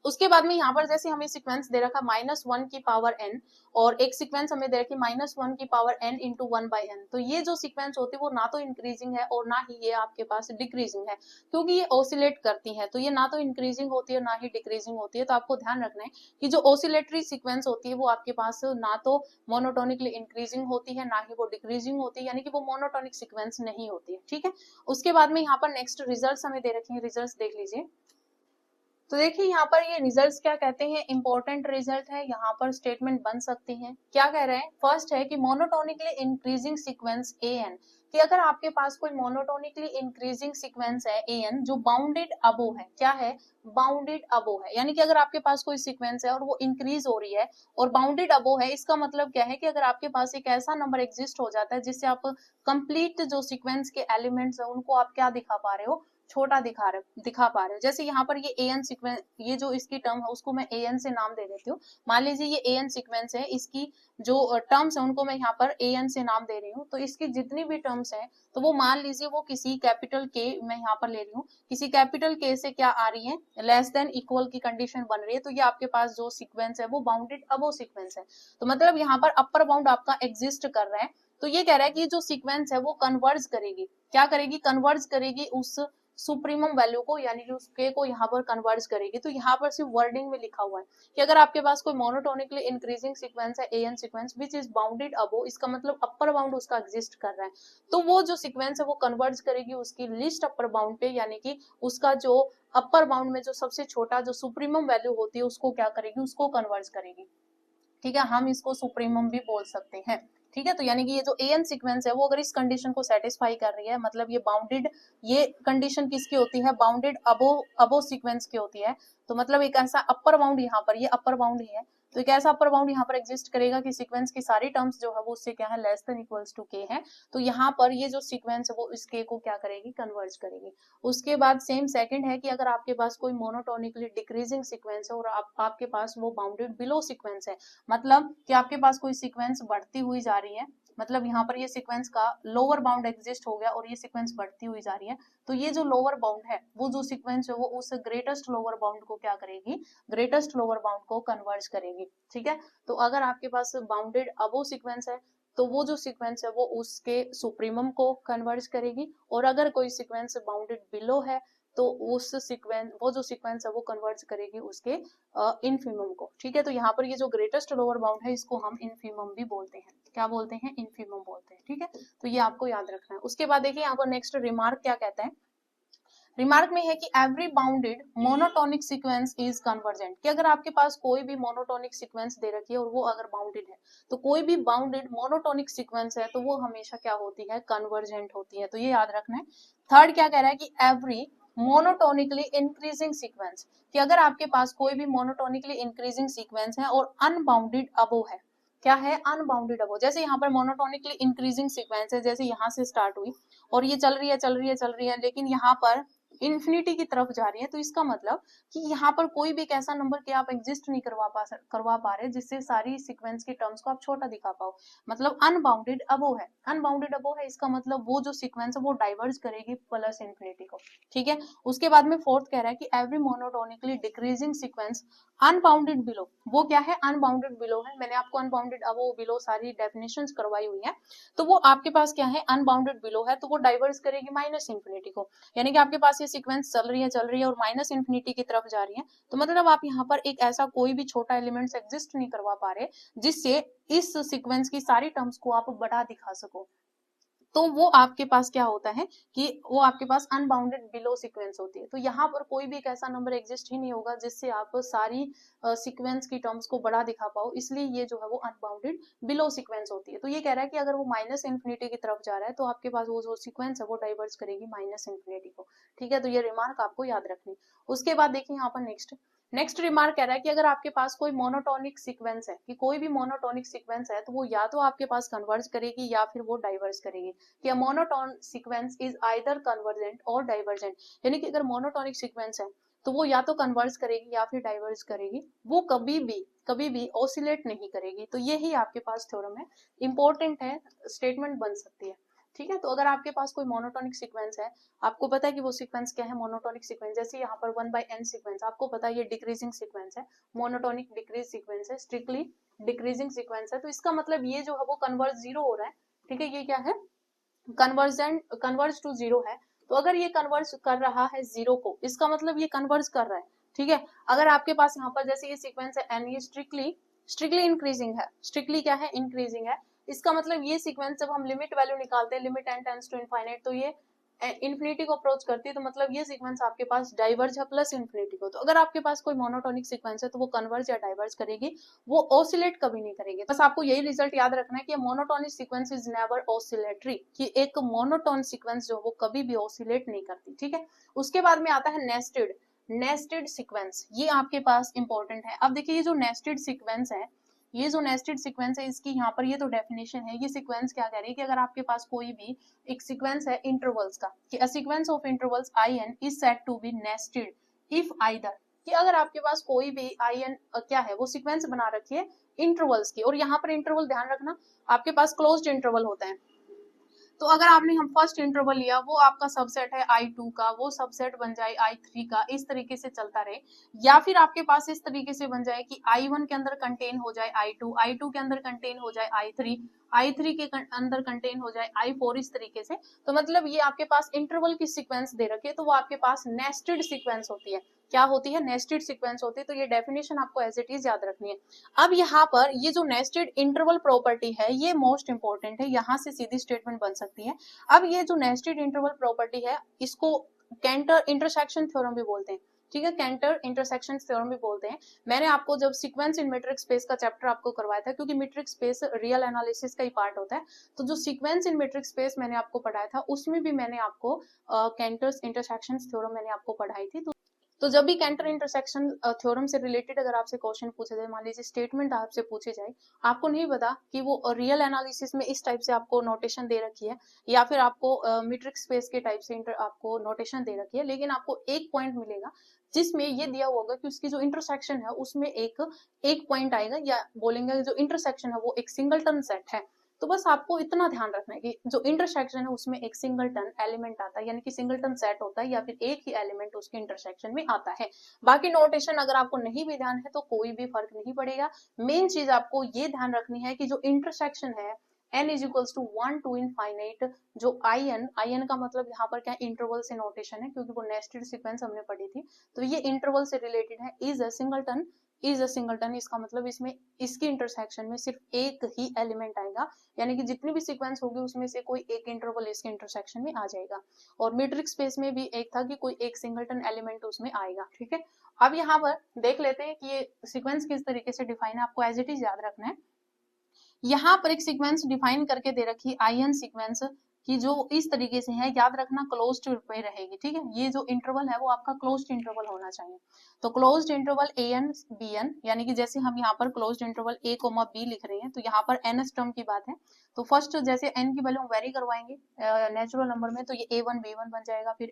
उसके बाद में यहाँ पर जैसे हमें सीक्वेंस दे रखा -1 की पावर n और एक सीक्वेंस हमें दे रखी -1 की पावर n इंटू 1/n, तो ये जो सीक्वेंस होती है वो ना तो इंक्रीजिंग है और ना ही ये आपके पास डिक्रीजिंग है, क्योंकि ये ऑसिलेट करती है, तो ये ना तो इंक्रीजिंग होती है ना ही डिक्रीजिंग होती है। तो आपको ध्यान रखना है कि जो ऑसिलेटरी सीक्वेंस होती है वो आपके पास ना तो मोनोटोनिकली इंक्रीजिंग होती है ना ही वो डिक्रीजिंग होती है, यानी कि वो मोनोटोनिक सीक्वेंस नहीं होती है। ठीक है, उसके बाद में यहाँ पर नेक्स्ट रिजल्ट हमें दे रखे हैं, रिजल्ट देख लीजिए। तो देखिए यहाँ पर ये रिजल्ट्स क्या कहते हैं, इंपॉर्टेंट रिजल्ट है, यहाँ पर स्टेटमेंट बन सकती है। क्या कह रहे हैं? फर्स्ट है कि मोनोटोनिकली इंक्रीजिंग सीक्वेंस an, कि अगर आपके पास कोई मोनोटोनिकली इंक्रीजिंग सीक्वेंस है an जो बाउंडेड अबो है, क्या है? बाउंडेड अबो है, यानी कि अगर आपके पास कोई सीक्वेंस है और वो इंक्रीज हो रही है और बाउंडेड अबो है, इसका मतलब क्या है कि अगर आपके पास एक ऐसा नंबर एग्जिस्ट हो जाता है जिससे आप कंप्लीट जो सीक्वेंस के एलिमेंट्स है उनको आप क्या दिखा पा रहे हो? छोटा दिखा पा रहे हो। जैसे यहाँ पर ये an सीक्वेंस, ये जो इसकी टर्म है उसको मैं an से नाम दे देती हूँ। मान लीजिए ये an सीक्वेंस है, इसकी जो टर्म्स है उनको मैं यहाँ पर an से नाम दे रही हूँ, तो इसकी जितनी भी टर्म्स है तो वो मान लीजिए वो किसी कैपिटल K, मैं यहाँ पर ले रही हूँ, किसी कैपिटल K से क्या आ रही है? लेस देन इक्वल की कंडीशन बन रही है, तो ये आपके पास जो सीक्वेंस है वो बाउंडेड अबो सीक्वेंस है। तो मतलब यहाँ पर अपर बाउंड आपका एग्जिस्ट कर रहा है, तो ये कह रहा है कि जो सीक्वेंस है वो कन्वर्ज करेगी, क्या करेगी? कन्वर्ज करेगी उस सुप्रीमम वैल्यू को, यानी कि उस k को यहाँ पर कन्वर्ज करेगी। तो यहाँ पर सिर्फ वर्डिंग में लिखा हुआ है कि अगर आपके पास कोई मोनोटोनिकली इंक्रीजिंग सीक्वेंस है an sequence which is bounded above, इसका मतलब अपर बाउंड उसका एग्जिस्ट कर रहा है, तो वो जो सीक्वेंस है वो कन्वर्ज करेगी उसकी लिस्ट अपर बाउंड पे, यानी कि उसका जो अपर बाउंड में जो सबसे छोटा जो सुप्रीमम वैल्यू होती है उसको क्या करेगी? उसको कन्वर्ज करेगी। ठीक है, हम इसको सुप्रीमम भी बोल सकते हैं। ठीक है, तो यानी कि ये जो an सीक्वेंस है वो अगर इस कंडीशन को सेटिस्फाई कर रही है, मतलब ये बाउंडेड, ये कंडीशन किसकी होती है? बाउंडेड अबो सीक्वेंस की होती है, तो मतलब एक ऐसा अपर बाउंड, यहाँ पर ये अपर बाउंड ही है, तो एक ऐसा अपर बाउंड यहाँ पर एग्जिस्ट करेगा कि सीक्वेंस की सारी टर्म्स जो है वो उससे क्या है? Less than equals to k है, तो यहाँ पर ये जो सीक्वेंस है वो इस k को क्या करेगी? कन्वर्ज करेगी। उसके बाद सेम सेकंड है कि अगर आपके पास कोई मोनोटोनिकली डिक्रीजिंग सीक्वेंस है और आपके पास वो बाउंडेड बिलो सीक्वेंस है, मतलब कि आपके पास कोई सीक्वेंस बढ़ती हुई जा रही है, मतलब यहाँ पर ये सीक्वेंस का लोअर बाउंड एग्जिस्ट हो गया और ये सीक्वेंस बढ़ती हुई जा रही है, तो ये जो लोअर बाउंड है वो जो सीक्वेंस है वो उस ग्रेटेस्ट लोअर बाउंड को क्या करेगी? ग्रेटेस्ट लोअर बाउंड को कन्वर्ज करेगी। ठीक है, तो अगर आपके पास बाउंडेड अबो सीक्वेंस है तो वो जो सीक्वेंस है वो उसके सुप्रीमम को कन्वर्ज करेगी, और अगर कोई सीक्वेंस बाउंडेड बिलो है तो उस सीक्वेंस, वो जो सीक्वेंस है वो कन्वर्ज करेगी उसके इनफीमम को। ठीक है, तो यहाँ पर ये जो ग्रेटेस्ट लोअर बाउंड है इसको हम इनफीमम भी बोलते हैं। क्या बोलते हैं? इनफीमम बोलते हैं। ठीक है, तो ये आपको याद रखना है। उसके बाद देखिए यहाँ पर नेक्स्ट रिमार्क क्या कहता है, रिमार्क में है कि every bounded monotonic sequence is convergent, कि अगर आपके पास कोई भी मोनोटोनिक सीक्वेंस दे रखी है और वो अगर बाउंडेड है, तो कोई भी बाउंडेड मोनोटोनिक सीक्वेंस है तो वो हमेशा क्या होती है? कन्वर्जेंट होती है, तो ये याद रखना है। थर्ड क्या कह रहा है कि एवरी मोनोटोनिकली इंक्रीजिंग सीक्वेंस, कि अगर आपके पास कोई भी मोनोटोनिकली इंक्रीजिंग सीक्वेंस है और अनबाउंडेड अबो है, क्या है? अनबाउंडेड अबो। जैसे यहाँ पर मोनोटोनिकली इंक्रीजिंग सीक्वेंस है, जैसे यहाँ से स्टार्ट हुई और ये चल रही है चल रही है चल रही है, लेकिन यहाँ पर इन्फिनिटी की तरफ जा रही है, तो इसका मतलब कि यहाँ पर कोई भी एक ऐसा नंबर के आप एग्जिस्ट नहीं करवा पा रहे जिससे सारी सीक्वेंस की टर्म्स को आप छोटा दिखा पाओ, मतलब अनबाउंडेड अबोव है। अनबाउंडेड अबोव है इसका मतलब वो जो सीक्वेंस है वो डाइवर्ज करेगी प्लस इन्फिनिटी को, ठीक है। उसके बाद में फोर्थ कह रहा है कि every monotonically decreasing sequence unbounded below, वो क्या है, अनबाउंडेड बिलो है। मैंने आपको अनबाउंडेड अबोव बिलो सारी डेफिनेशंस करवाई हुई है, तो वो आपके पास क्या है, अनबाउंडेड बिलो है, तो वो डाइवर्ज करेगी माइनस इन्फिनिटी को, यानी कि आपके पास ये सीक्वेंस चल रही है और माइनस इन्फिनिटी की तरफ जा रही है, तो मतलब आप यहाँ पर एक ऐसा कोई भी छोटा एलिमेंट्स एग्जिस्ट नहीं करवा पा रहे जिससे इस सीक्वेंस की सारी टर्म्स को आप बड़ा दिखा सको। तो वो आपके पास क्या होता है कि वो आपके पास अनबाउंडेड बिलो सीक्वेंस होती है। तो यहाँ पर कोई भी एक ऐसा नंबर एग्जिस्ट ही नहीं होगा जिससे आप सारी सीक्वेंस की टर्म्स को बड़ा दिखा पाओ, इसलिए ये जो है वो अनबाउंडेड बिलो सीक्वेंस होती है। तो ये कह रहा है कि अगर वो माइनस इन्फिनिटी की तरफ जा रहा है तो आपके पास वो जो सीक्वेंस है वो डाइवर्ज करेगी माइनस इन्फिनिटी को, ठीक है। तो ये रिमार्क आपको याद रखनी। उसके बाद देखिए यहाँ पर नेक्स्ट रिमार्क कह रहा है कि अगर आपके पास कोई मोनोटोनिक सीक्वेंस है, कि कोई भी मोनोटोनिक सीक्वेंस है, तो वो या तो आपके पास कन्वर्ज करेगी या फिर वो डाइवर्ज करेगी। कि monotone sequence is either convergent और डाइवर्जेंट, यानी कि अगर मोनोटोनिक सीक्वेंस है तो वो या तो कन्वर्ज करेगी या फिर डाइवर्ज करेगी, वो कभी भी ऑसिलेट नहीं करेगी। तो यही आपके पास थ्योरम है, इंपॉर्टेंट है, स्टेटमेंट बन सकती है, ठीक है। तो अगर आपके पास कोई मोनोटोनिक सीक्वेंस है, आपको पता है कि वो सीक्वेंस क्या है, मोनोटोनिक सीक्वेंस, जैसे यहाँ पर 1/n सीक्वेंस, आपको पता है ये डिक्रीजिंग सीक्वेंस है, मोनोटोनिक डिक्रीज सीक्वेंस है, स्ट्रिक्टली डिक्रीजिंग सीक्वेंस है, तो इसका मतलब ये जो है वो कन्वर्ज जीरो हो रहा है, ठीक है। ये क्या है, कन्वर्ज टू जीरो है। तो अगर ये कन्वर्ज कर रहा है जीरो को, इसका मतलब ये कन्वर्ज कर रहा है, ठीक है। अगर आपके पास यहाँ पर जैसे ये सीक्वेंस है n, ये स्ट्रिक्टली इंक्रीजिंग है, स्ट्रिक्टली क्या है, इंक्रीजिंग है, इसका मतलब ये सीक्वेंस जब हम लिमिट वैल्यू निकालते हैं, limit n tends to infinite, तो ये इन्फिनिटी को अप्रोच करती है, तो मतलब ये सीक्वेंस आपके पास डाइवर्ज है प्लस इन्फिनिटी को। तो अगर आपके पास कोई मोनोटोनिक सीक्वेंस है तो वो कन्वर्ज या डाइवर्ज करेगी, वो ऑसिलेट कभी नहीं करेगी। बस आपको यही रिजल्ट याद रखना है कि monotonic sequence is never oscillatory, कि एक मोनोटोन सीक्वेंस जो वो कभी भी ऑसिलेट नहीं करती, ठीक है। उसके बाद में आता है नेस्टेड सीक्वेंस, ये आपके पास इंपॉर्टेंट है। अब देखिए ये जो नेस्टेड सीक्वेंस है, ये जो नेस्टेड सीक्वेंस है, इसकी यहाँ पर ये तो डेफिनेशन है। ये सीक्वेंस क्या कह रही है कि अगर आपके पास कोई भी एक सीक्वेंस है इंटरवल्स का, कि a sequence of intervals in is said to be nested if either, कि अगर आपके पास कोई भी in क्या है, वो सीक्वेंस बना रखी है इंटरवल्स की, और यहाँ पर इंटरवल ध्यान रखना आपके पास क्लोज्ड इंटरवल होता है। तो अगर आपने हम फर्स्ट इंटरवल लिया, वो आपका सबसेट है I2 का, वो सबसेट बन जाए I3 का, इस तरीके से चलता रहे, या फिर आपके पास इस तरीके से बन जाए कि I1 के अंदर कंटेन हो जाए I2, I2 के अंदर कंटेन हो जाए I3, I3 के अंदर कंटेन हो जाए I4, इस तरीके से। तो मतलब ये आपके पास इंटरवल की सीक्वेंस दे रखी है, तो वो आपके पास नेस्टेड सीक्वेंस होती है। क्या होती है, नेस्टेड सीक्वेंस होती है। तो ये डेफिनेशन आपको एज इट इज याद रखनी है। अब यहाँ पर ये जो नेस्टेड इंटरवल प्रॉपर्टी है, ये मोस्ट इंपॉर्टेंट है, यहाँ से सीधी स्टेटमेंट बन सकती है। अब ये जो नेस्टेड इंटरवल प्रॉपर्टी है, इसको कैंटर इंटरसेक्शन थ्योरम भी बोलते हैं, ठीक है, कैंटर इंटरसेक्शन थ्योरम भी बोलते हैं। मैंने आपको जब सीक्वेंस इन मीट्रिक स्पेस का चैप्टर आपको करवाया था, क्योंकि मीट्रिक स्पेस रियल एनालिसिस का ही पार्ट होता है, तो जो सीक्वेंस इन मीट्रिक स्पेस मैंने आपको पढ़ाया था, उसमें भी मैंने आपको कैंटर्स इंटरसेक्शन थ्योरम मैंने आपको पढ़ाई थी। तो जब भी कैंटर इंटरसेक्शन थ्योरम से रिलेटेड अगर आपसे क्वेश्चन पूछे जाए, मान लीजिए स्टेटमेंट आपसे पूछे जाए, आपको नहीं पता कि वो रियल एनालिसिस में इस टाइप से आपको नोटेशन दे रखी है या फिर आपको मीट्रिक स्पेस के टाइप से आपको नोटेशन दे रखी है, लेकिन आपको एक पॉइंट मिलेगा जिसमें ये दिया होगा कि उसकी जो इंटरसेक्शन है उसमें एक पॉइंट आएगा, या बोलेंगे जो इंटरसेक्शन है वो एक सिंगलटन सेट है। तो बस आपको इतना ध्यान रखना है कि जो इंटरसेक्शन है उसमें एक सिंगलटन एलिमेंट आता है, यानी कि सिंगलटन सेट होता है, या फिर एक ही एलिमेंट उसके इंटरसेक्शन में आता है। बाकी नोटेशन अगर आपको नहीं भी ध्यान है तो कोई भी फर्क नहीं पड़ेगा। मेन चीज आपको ये ध्यान रखनी है कि जो इंटरसेक्शन है n is equals to 1 to infinite, जो in का मतलब यहाँ पर क्या इंटरवल से नोटेशन है, क्योंकि वो नेस्टेड सीक्वेंस हमने पढ़ी थी, तो ये इंटरवल से रिलेटेड है। इज अ सिंगलटन, इसका मतलब इसमें इसकी इंटरसेक्शन में सिर्फ एक ही एलिमेंट आएगा, यानी कि जितनी भी सीक्वेंस होगी उसमें से कोई एक इंटरवल इसके इंटरसेक्शन में आ जाएगा। और मीट्रिक स्पेस में भी एक था कि कोई एक सिंगलटन एलिमेंट उसमें आएगा, ठीक है। अब यहाँ पर देख लेते हैं कि ये सीक्वेंस किस तरीके से डिफाइन है, आपको एज इट इज याद रखना है। यहाँ पर एक सीक्वेंस डिफाइन करके दे रखी in सीक्वेंस, कि जो इस तरीके से है, याद रखना क्लोज्ड पे रहेगी, ठीक है। ये जो इंटरवल है वो आपका क्लोज्ड इंटरवल होना चाहिए। तो क्लोज्ड इंटरवल ए एन बी एन, यानी कि जैसे हम यहाँ पर क्लोज्ड इंटरवल ए कोमा बी लिख रहे हैं, तो यहाँ पर एन टर्म की बात है। तो फर्स्ट जैसे एन की वैल्यू हम वेरी करवाएंगे नेचुरल नंबर में, तो ये ए वन बी वन बन जाएगा, फिर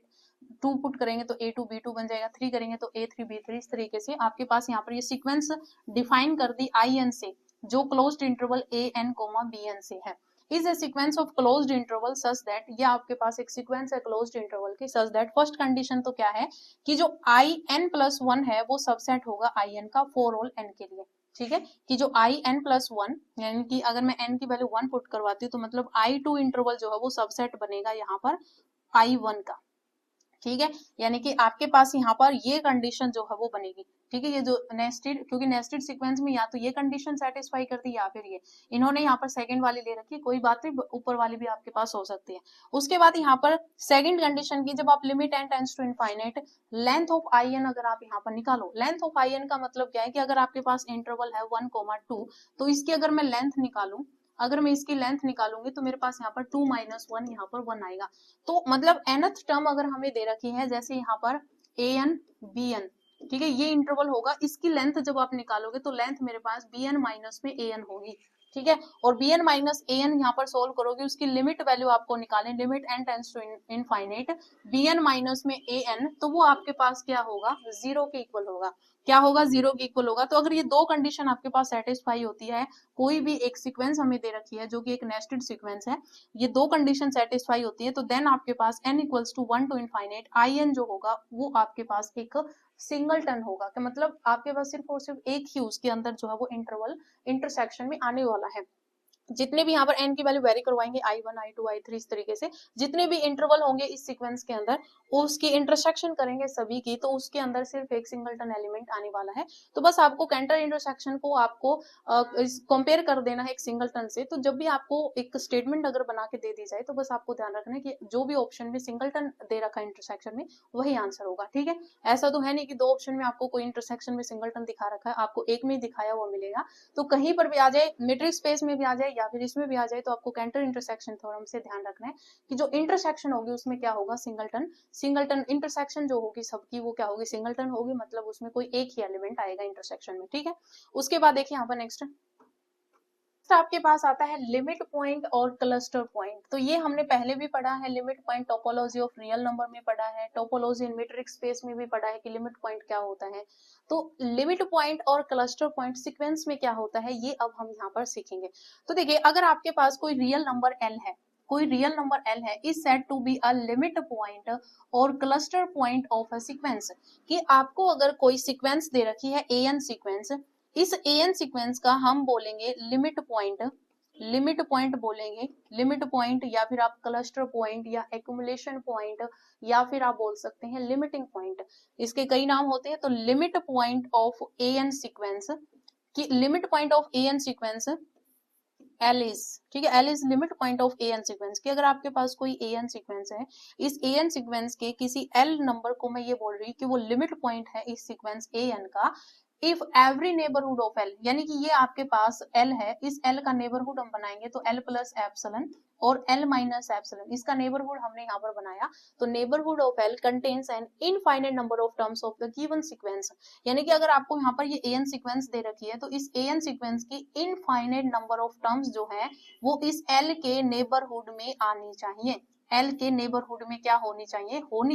2 पुट करेंगे तो ए टू बी टू बन जाएगा, 3 करेंगे तो ए थ्री बी थ्री। इस तरीके से आपके पास यहाँ पर ये सीक्वेंस डिफाइन कर दी आई एन से, जो closed interval A n comma B N से है। Is a sequence of closed interval such that, ये आपके पास एक सीक्वेंस है क्लोज्ड इंटरवल की, सच दैट फर्स्ट कंडीशन तो क्या है कि जो आई एन प्लस वन है वो सबसेट होगा आई एन का फॉर ऑल एन के लिए, ठीक है। कि जो आई एन प्लस वन, यानी कि अगर मैं एन की वैल्यू 1 पुट करवाती हूँ तो मतलब आई टू इंटरवल जो है वो सबसेट बनेगा यहाँ पर आई वन का, ठीक है। यानी कि आपके पास यहाँ पर ये कंडीशन जो है वो बनेगी, ठीक है। ये जो नेस्टेड, क्योंकि नेस्टेड सीक्वेंस में या तो ये कंडीशन सेटिस्फाई करती है या फिर ये, इन्होंने यहाँ पर सेकंड वाली ले रखी है, कोई बात नहीं, ऊपर वाली भी आपके पास हो सकती है। उसके बाद यहाँ पर सेकंड कंडीशन की, जब आप limit n tends to infinite length of I n अगर आप यहाँ पर निकालो, लेंथ ऑफ आई एन का मतलब क्या है कि अगर आपके पास इंटरवल है 1,2, तो इसकी अगर मैं लेंथ निकालूं, अगर मैं इसकी लेंथ निकालूंगी तो मेरे पास यहाँ पर 2 माइनस 1 यहाँ पर 1 आएगा। तो मतलब nth टर्म अगर हमें दे रखी है, जैसे यहाँ पर ए एन बी एन, ठीक है, ये इंटरवल होगा, इसकी लेंथ जब आप निकालोगे तो लेंथ मेरे पास बी एन माइनस में ए एन होगी, ठीक है। और b n minus a n यहाँ पर सोल्व करोगे, उसकी लिमिट वैल्यू आपको निकालें, limit n tends to infinite b n minus में ए एन, तो वो आपके पास क्या होगा, 0 के इक्वल होगा। क्या होगा, 0 के इक्वल होगा। तो अगर ये दो कंडीशन आपके पास सेटिस्फाई होती है, कोई भी एक सीक्वेंस हमें दे रखी है जो कि एक नेस्टेड सीक्वेंस है, ये दो कंडीशन सेटिस्फाई होती है, तो देन आपके पास n equals to 1 to infinite I n जो होगा वो आपके पास एक सिंगल टन होगा, कि मतलब आपके पास सिर्फ और सिर्फ एक ही उसके अंदर जो है वो इंटरवल इंटरसेक्शन में आने वाला है। जितने भी यहाँ पर n की वैल्यू वेरी करवाएंगे i1 i2 i3, इस तरीके से जितने भी इंटरवल होंगे इस सीक्वेंस के अंदर, उसकी इंटरसेक्शन करेंगे सभी की, तो उसके अंदर सिर्फ एक सिंगलटन एलिमेंट आने वाला है। तो बस आपको कैंटर इंटरसेक्शन को आपको कंपेयर कर देना है एक सिंगलटन से। तो जब भी आपको एक स्टेटमेंट अगर बना के दे दी जाए तो बस आपको ध्यान रखना है कि जो भी ऑप्शन में सिंगलटन दे रखा है इंटरसेक्शन में वही आंसर होगा, ठीक है। ऐसा तो है नहीं कि दो ऑप्शन में आपको कोई इंटरसेक्शन में सिंगलटन दिखा रखा है, आपको एक में दिखाया हुआ मिलेगा। तो कहीं पर भी आ जाए, मैट्रिक्स स्पेस में भी आ जाए या फिर इसमें भी आ जाए, तो आपको कैंटर इंटरसेक्शन थ्योरम से ध्यान रखना है कि जो इंटरसेक्शन होगी उसमें क्या होगा, सिंगलटन इंटरसेक्शन जो होगी सबकी वो क्या होगी, सिंगलटन होगी, मतलब उसमें कोई एक ही एलिमेंट आएगा इंटरसेक्शन में, ठीक है। उसके बाद देखिए यहाँ पर नेक्स्ट आपके पास आता है लिमिट पॉइंट और क्लस्टर पॉइंट। तो ये हमने पहले भी पढ़ा है, limit point topology of real number में पढ़ा है, टोपोलॉजी इन मैट्रिक्स स्पेस में भी पढ़ा है कि लिमिट पॉइंट क्या होता है। तो लिमिट पॉइंट और क्लस्टर पॉइंट सीक्वेंस में क्या होता है ये अब हम यहाँ पर सीखेंगे। तो देखिए, अगर आपके पास कोई रियल नंबर एल है, कोई रियल नंबर एल है, is said to be a limit point और cluster point of a sequence, कि आपको अगर कोई सीक्वेंस दे रखी है ए एन सीक्वेंस, इस एन सीक्वेंस का हम बोलेंगे लिमिट पॉइंट बोलेंगे, लिमिट पॉइंट या फिर आप क्लस्टर पॉइंट या एक्यूमुलेशन पॉइंट या फिर आप बोल सकते हैं लिमिटिंग पॉइंट, इसके कई नाम होते हैं। तो limit point of n sequence, कि limit point of n sequence L is, ठीक है, L is limit point of n sequence, कि अगर आपके पास कोई एन सीक्वेंस है, इस एन सीक्वेंस के किसी एल नंबर को मैं ये बोल रही हूँ कि वो लिमिट पॉइंट है इस सीक्वेंस एन का, if every neighbourhood of L, यानी कि ये आपके पास एल है, इस एल का नेबरहुड हम बनाएंगे तो एल प्लस एप्सिलन और एल माइनस एप्सिलन, इसका नेबरहुड हमने यहाँ पर बनाया। तो neighbourhood of L contains an infinite number of terms of the given sequence, यानी कि अगर आपको यहाँ पर ये एन सीक्वेंस दे रखी है तो इस एन सीक्वेंस की इनफाइनाइट नंबर ऑफ टर्म्स जो है वो इस एल के नेबरहुड में आनी चाहिए, एल के नेबरहुड में क्या होनी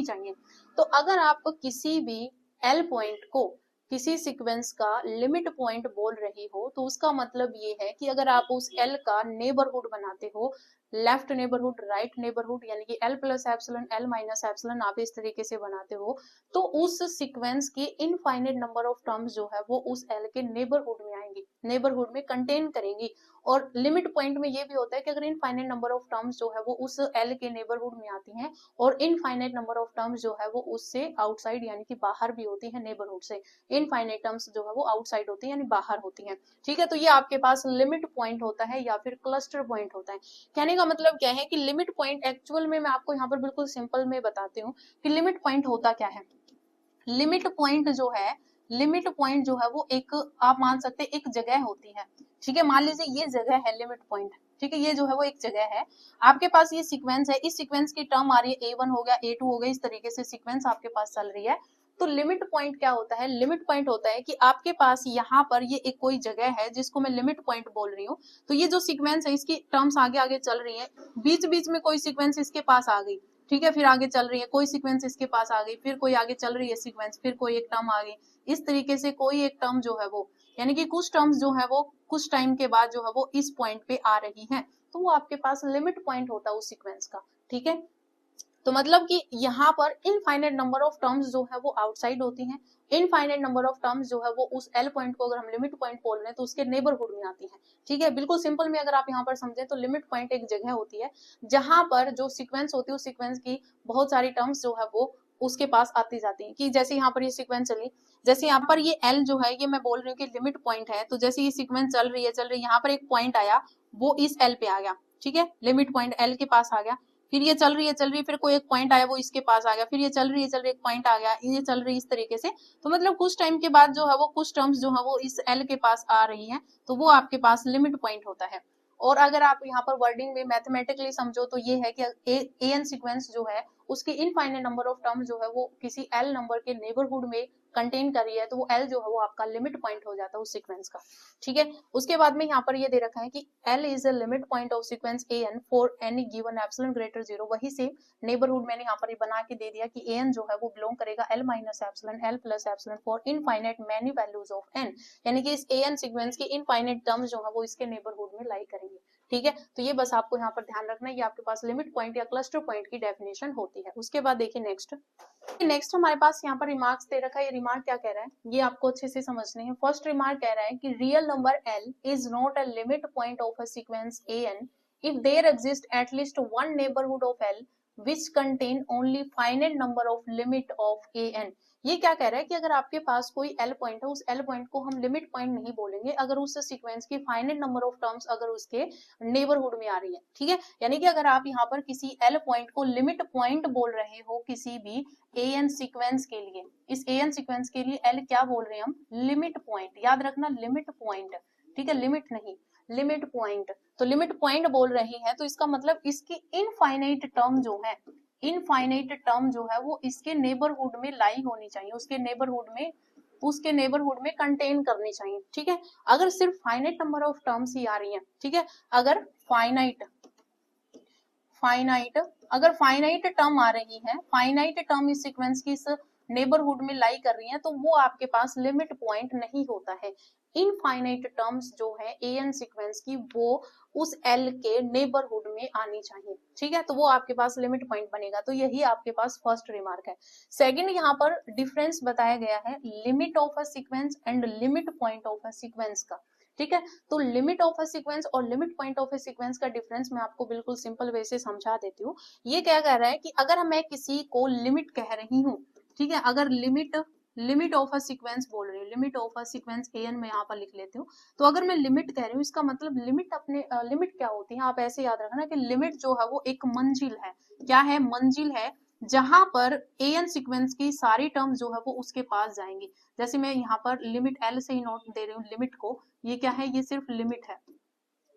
चाहिए। तो अगर आप किसी भी एल पॉइंट को किसी सीक्वेंस का लिमिट पॉइंट बोल रही हो, तो उसका मतलब ये है कि अगर आप उस एल का नेबरहुड बनाते हो, लेफ्ट नेबरहुड, राइट नेबरहुड, यानी कि L plus epsilon L minus epsilon आप इस तरीके से बनाते हो, तो उस सीक्वेंस के इनफाइनाइट नंबर ऑफ टर्म्स जो है वो उस एल के नेबरहुड में आएंगी, नेबरहुड में कंटेन करेंगी। और लिमिट पॉइंट में ये भी होता है कि अगर इनफाइनाइट नंबर ऑफ टर्म्स जो है वो उस एल के नेबरहुड में आती हैं और इनफाइनाइट नंबर ऑफ टर्म्स जो है वो उससे आउटसाइड यानी कि बाहर भी होती है नेबरहुड से, इनफाइनाइट टर्म्स जो है वो आउटसाइड होती है यानी बाहर होती है, ठीक है। तो ये आपके पास लिमिट पॉइंट होता है या फिर क्लस्टर पॉइंट होता है। कहने का मतलब क्या है कि लिमिट पॉइंट एक्चुअल में मैं आपको यहाँ पर बिल्कुल सिंपल में बताती हूँ कि लिमिट पॉइंट होता क्या है। लिमिट पॉइंट जो है लिमिट पॉइंट जो है वो एक आप मान सकते हैं एक जगह होती है, ठीक है। मान लीजिए ये जगह है लिमिट पॉइंट, ठीक है, ये जो है वो एक जगह है। आपके पास ये सीक्वेंस है, इस सीक्वेंस की टर्म आ रही है A1 हो गया, A2 हो गया, इस तरीके से सीक्वेंस आपके पास चल रही है। तो लिमिट पॉइंट क्या होता है? लिमिट पॉइंट होता है कि आपके पास यहाँ पर ये एक कोई जगह है जिसको मैं लिमिट पॉइंट बोल रही हूँ। तो ये जो सीक्वेंस है इसकी टर्म्स आगे आगे चल रही है, बीच बीच में कोई सीक्वेंस इसके पास आ गई, ठीक है, फिर आगे चल रही है, कोई सीक्वेंस इसके पास आ गई, फिर कोई आगे चल रही है सीक्वेंस, फिर कोई एक टर्म आ गई। इस तरीके से कोई एक टर्म जो है वो, यानी कि कुछ टर्म्स जो है वो कुछ टाइम के बाद जो है वो इस पॉइंट पे आ रही हैं, तो वो आपके पास लिमिट पॉइंट होता है उस सीक्वेंस का, ठीक है। तो मतलब कि यहाँ पर इनफाइनाइट नंबर ऑफ टर्म्स जो है वो आउटसाइड होती हैं, इनफाइनाइट नंबर ऑफ टर्म्स जो है वो उस एल पॉइंट को अगर हम लिमिट पॉइंट बोल रहे हैं तो उसके नेबरहुड में आती है, ठीक है। बिल्कुल सिंपल में अगर आप यहाँ पर समझें तो लिमिट पॉइंट एक जगह होती है जहां पर जो सीक्वेंस होती है उस सीक्वेंस की बहुत सारी टर्म्स जो है वो उसके पास आती जाती है। कि जैसे यहाँ पर ये सीक्वेंस चली, जैसे यहाँ पर ये एल जो है ये मैं बोल रही हूँ कि लिमिट पॉइंट है, तो जैसे ये सीक्वेंस चल रही है यहाँ पर एक पॉइंट आया, वो इस एल पे आ गया, ठीक है, लिमिट पॉइंट एल के पास आ गया। फिर ये चल रही है फिर कोई एक पॉइंट आया वो इसके पास आ गया, फिर ये चल रही है एक पॉइंट आ गया, ये चल रही है इस तरीके से। तो मतलब कुछ टाइम के बाद जो है वो कुछ टर्म्स जो है वो इस एल के पास आ रही हैं, तो वो आपके पास लिमिट पॉइंट होता है। और अगर आप यहाँ पर वर्डिंग में मैथमेटिकली समझो तो ये है कि एन सीक्वेंस जो है उसकी इनफाइनाइट नंबर ऑफ टर्म जो है वो किसी एल नंबर के नेबरहुड में कंटेन कर रही है, तो वो एल जो है वो आपका लिमिट पॉइंट हो जाता है उस सीक्वेंस का, ठीक है। उसके बाद में यहाँ पर ये दे रखा है कि l is a limit point of sequence a n for any given epsilon greater 0। वही से नेबरहुड मैंने यहाँ पर ये बना के दे दिया कि ए एन जो है वो बिलोंग करेगा l minus epsilon l plus epsilon for infinite many values of n, यानी कि इस ए एन सीक्वेंस की इनफाइनाइट टर्म्स जो है वो इसके नेबरहुड में लाई करेंगे, ठीक है। तो ये बस आपको यहाँ पर ध्यान रखना है, ये आपके पास लिमिट पॉइंट या क्लस्टर पॉइंट की डेफिनेशन होती है। उसके बाद देखिए नेक्स्ट हमारे पास यहाँ पर रिमार्क्स दे रखा है। ये रिमार्क क्या कह रहा है ये आपको अच्छे से समझने हैं। फर्स्ट रिमार्क कह रहा है कि real number l is not a limit point of a sequence a n if there exist at least one neighbourhood of l which contain only finite number of limit of an। ये क्या कह रहा है कि अगर आपके पास कोई एल पॉइंट है, उस एल पॉइंट को हम लिमिट पॉइंट नहीं बोलेंगे अगर उस सीक्वेंस की फाइनाइट नंबर ऑफ टर्म्स अगर उसके नेबरहुड में आ रही है, ठीक है। यानी कि अगर आप यहाँ पर किसी एल पॉइंट को लिमिट पॉइंट बोल रहे हो किसी भी ए एन सीक्वेंस के लिए, इस ए एन सीक्वेंस के लिए एल क्या बोल रहे हैं हम? लिमिट पॉइंट, याद रखना लिमिट पॉइंट, ठीक है, लिमिट नहीं लिमिट पॉइंट। तो लिमिट पॉइंट बोल रही है तो इसका मतलब इसकी इनफाइनाइट टर्म जो है, इनफाइनाइट टर्म जो है वो इसके नेबरहुड में लाई होनी चाहिए, उसके नेबरहुड में कंटेन करनी चाहिए, ठीक है। अगर सिर्फ फाइनाइट नंबर ऑफ टर्म्स ही आ रही हैं, ठीक है, अगर फाइनाइट अगर फाइनाइट टर्म आ रही है, फाइनाइट टर्म इस सीक्वेंस की इस नेबरहुड में लाई कर रही है, तो वो आपके पास लिमिट पॉइंट नहीं होता है। इनफाइनाइट टर्म्स जो है एन सीक्वेंस की वो उस एल के नेबरहुड में आनी चाहिए, ठीक है, तो वो आपके पास लिमिट पॉइंट बनेगा। तो यही आपके पास फर्स्ट रिमार्क है। सेकंड यहाँ पर डिफरेंस बताया गया है limit of a sequence and limit point of a sequence का, ठीक है। तो लिमिट ऑफ अ सीक्वेंस और limit point of a sequence का डिफरेंस मैं आपको बिल्कुल सिंपल वे से समझा देती हूँ। ये क्या कह रहा है कि अगर मैं किसी को लिमिट कह रही हूँ, ठीक है, अगर लिमिट ऑफ अ सीक्वेंस बोल रही हूँ, limit of a sequence n में यहाँ पर लिख लेती हूँ। तो अगर मैं लिमिट कह रही हूँ इसका मतलब लिमिट क्या होती है आप ऐसे याद रखना कि लिमिट जो है वो एक मंजिल है। क्या है? मंजिल है, जहां पर एन सीक्वेंस की सारी टर्म्स जो है वो उसके पास जाएंगी। जैसे मैं यहाँ पर लिमिट एल से ही नोट दे रही हूँ लिमिट को, ये क्या है? ये सिर्फ लिमिट है,